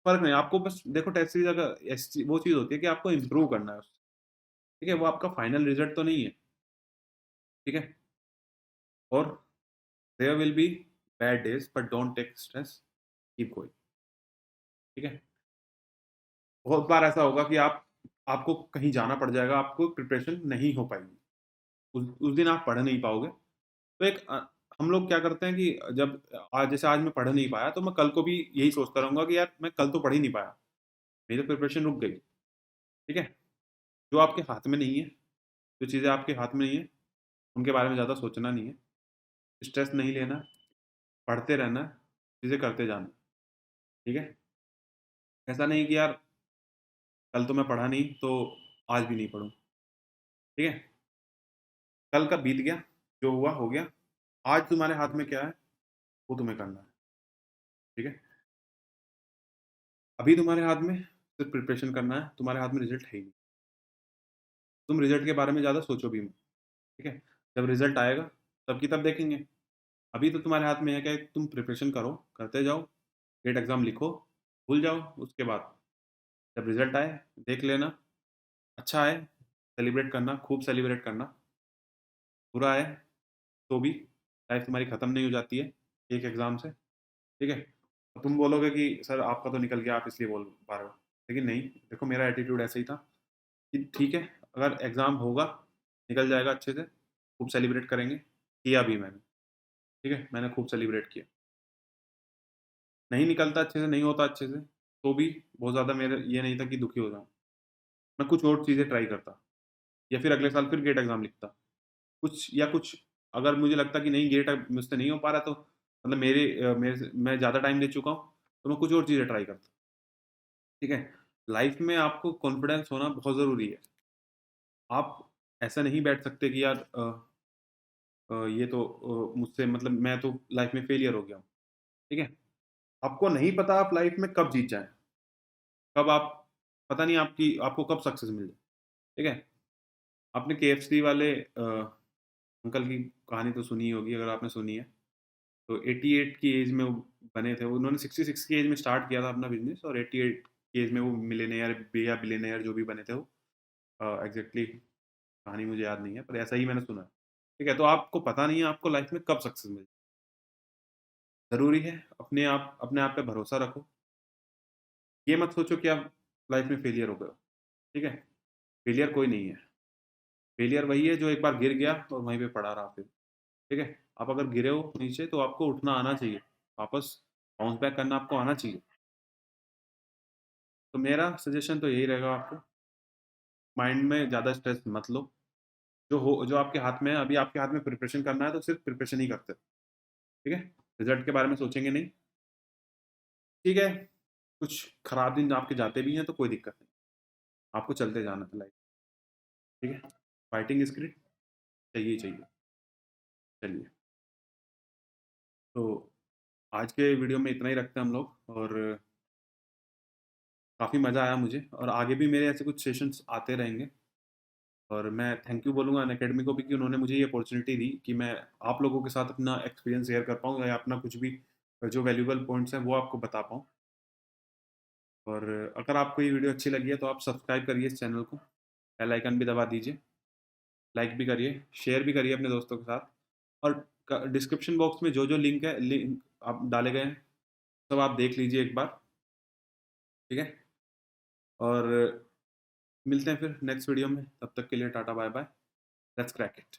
फ़र्क नहीं, आपको बस देखो टेस्ट सीरीज़ अगर वो चीज़ होती है कि आपको इम्प्रूव करना है उससे, ठीक है? वो आपका फाइनल रिज़ल्ट तो नहीं है, ठीक है? और there will be bad days but don't take stress, keep going, ठीक है? बहुत बार ऐसा होगा कि आपको कहीं जाना पड़ जाएगा, आपको प्रिपरेशन नहीं हो पाएगी। उस दिन आप पढ़ नहीं पाओगे। तो हम लोग क्या करते हैं कि जब आज जैसे आज मैं पढ़ नहीं पाया, तो मैं कल को भी यही सोचता रहूँगा कि यार मैं कल तो पढ़ ही नहीं पाया, मेरी तो प्रिपरेशन रुक गई, ठीक है? जो आपके हाथ में नहीं है, जो चीज़ें आपके हाथ में नहीं है, उनके बारे में ज़्यादा सोचना नहीं है, स्ट्रेस नहीं लेना है, पढ़ते रहना है, चीज़ें करते जाना है, ठीक है? ऐसा नहीं कि यार कल तो मैं पढ़ा नहीं, तो आज भी नहीं पढ़ूँ, ठीक है? कल का बीत गया, जो हुआ हो गया, आज तुम्हारे हाथ में क्या है, वो तुम्हें करना है, ठीक है? अभी तुम्हारे हाथ में सिर्फ़ प्रिपरेशन करना है, तुम्हारे हाथ में रिज़ल्ट है ही नहीं। तुम रिज़ल्ट के बारे में ज़्यादा सोचो भी मत, ठीक है? जब रिज़ल्ट आएगा, तब की तब देखेंगे। अभी तो तुम्हारे हाथ में है क्या तुम प्रिपरेशन करो, करते जाओ, गेट एग्ज़ाम लिखो, भूल जाओ, उसके बाद जब रिज़ल्ट आए, देख लेना, अच्छा आए, सेलिब्रेट करना, खूब सेलिब्रेट करना, बुरा आए, तो भी लाइफ़ तुम्हारी ख़त्म नहीं हो जाती है, एक एग्ज़ाम से, ठीक है? और तुम बोलोगे कि सर आपका तो निकल गया, आप इसलिए बोल पा रहे हो। लेकिन नहीं, देखो मेरा एटीट्यूड ऐसा ही था कि ठीक है, अगर एग्ज़ाम होगा, निकल जाएगा अच्छे से, खूब सेलिब्रेट करेंगे, किया भी मैंने, ठीक है? मैंने खूब सेलिब्रेट किया। नहीं निकलता अच्छे से, नहीं होता अच्छे से, तो भी बहुत ज़्यादा मेरा ये नहीं था कि दुखी हो जाऊँ। मैं कुछ और चीज़ें ट्राई करता या फिर अगले साल फिर गेट एग्ज़ाम लिखता। कुछ अगर मुझे लगता कि नहीं गेट अब मुझसे नहीं हो पा रहा तो मतलब मेरे से मैं ज़्यादा टाइम दे चुका हूँ, तो मैं कुछ और चीज़ें ट्राई करता, ठीक है? लाइफ़ में आपको कॉन्फिडेंस होना बहुत ज़रूरी है। आप ऐसा नहीं बैठ सकते कि यार ये तो मुझसे मतलब मैं तो लाइफ़ में फेलियर हो गया हूँ, ठीक है? आपको नहीं पता आप लाइफ़ में कब जीत जाएँ, कब आप पता नहीं आपको कब सक्सेस मिल जाए, ठीक है? आपने केएफसी वाले अंकल की कहानी तो सुनी ही होगी अगर आपने सुनी है। तो 88 की एज में वो बने थे, उन्होंने 66 की एज में स्टार्ट किया था अपना बिज़नेस और 88 की एज में वो मिलियनेयर या बिलियनेयर जो भी बने थे वो। एग्ज़ैक्टली कहानी मुझे याद नहीं है, पर ऐसा ही मैंने सुना है। ठीक है, तो आपको पता नहीं है आपको लाइफ़ में कब सक्सेस मिले। ज़रूरी है अपने आप पे भरोसा रखो। ये मत सोचो कि आप लाइफ़ में फेलियर हो गए हो, ठीक है? फेलियर कोई नहीं है। फेलियर वही है जो एक बार गिर गया और वहीं पे पड़ा रहा फिर, ठीक है? आप अगर गिरे हो नीचे तो आपको उठना आना चाहिए। वापस बाउंस बैक करना आपको आना चाहिए। तो मेरा सजेशन तो यही रहेगा आपको, माइंड में ज़्यादा स्ट्रेस मत लो। जो आपके हाथ में है, अभी आपके हाथ में प्रिपरेशन करना है तो सिर्फ़ प्रिपरेशन ही करते रहो, ठीक है? रिज़ल्ट के बारे में सोचेंगे नहीं, ठीक है? कुछ खराब दिन आपके जाते भी हैं तो कोई दिक्कत नहीं, आपको चलते जाना है लाइफ़, ठीक है? फाइटिंग स्पिरिट चाहिए ही चाहिए। चलिए, तो आज के वीडियो में इतना ही रखते हैं हम लोग, और काफ़ी मज़ा आया मुझे, और आगे भी मेरे ऐसे कुछ सेशंस आते रहेंगे। और मैं थैंक यू बोलूँगा अनअकैडमी को भी कि उन्होंने मुझे ये अपॉर्च्युनिटी दी कि मैं आप लोगों के साथ अपना एक्सपीरियंस शेयर कर पाऊँ, या अपना कुछ भी जो वैल्यूएबल पॉइंट्स हैं वो आपको बता पाऊँ। और अगर आपको ये वीडियो अच्छी लगी है तो आप सब्सक्राइब करिए इस चैनल को, बेल आइकन भी दबा दीजिए, लाइक भी करिए, शेयर भी करिए अपने दोस्तों के साथ। और डिस्क्रिप्शन बॉक्स में जो जो लिंक आप डाले गए हैं सब आप देख लीजिए एक बार, ठीक है? और मिलते हैं फिर नेक्स्ट वीडियो में, तब तक के लिए tata bye bye, let's crack it.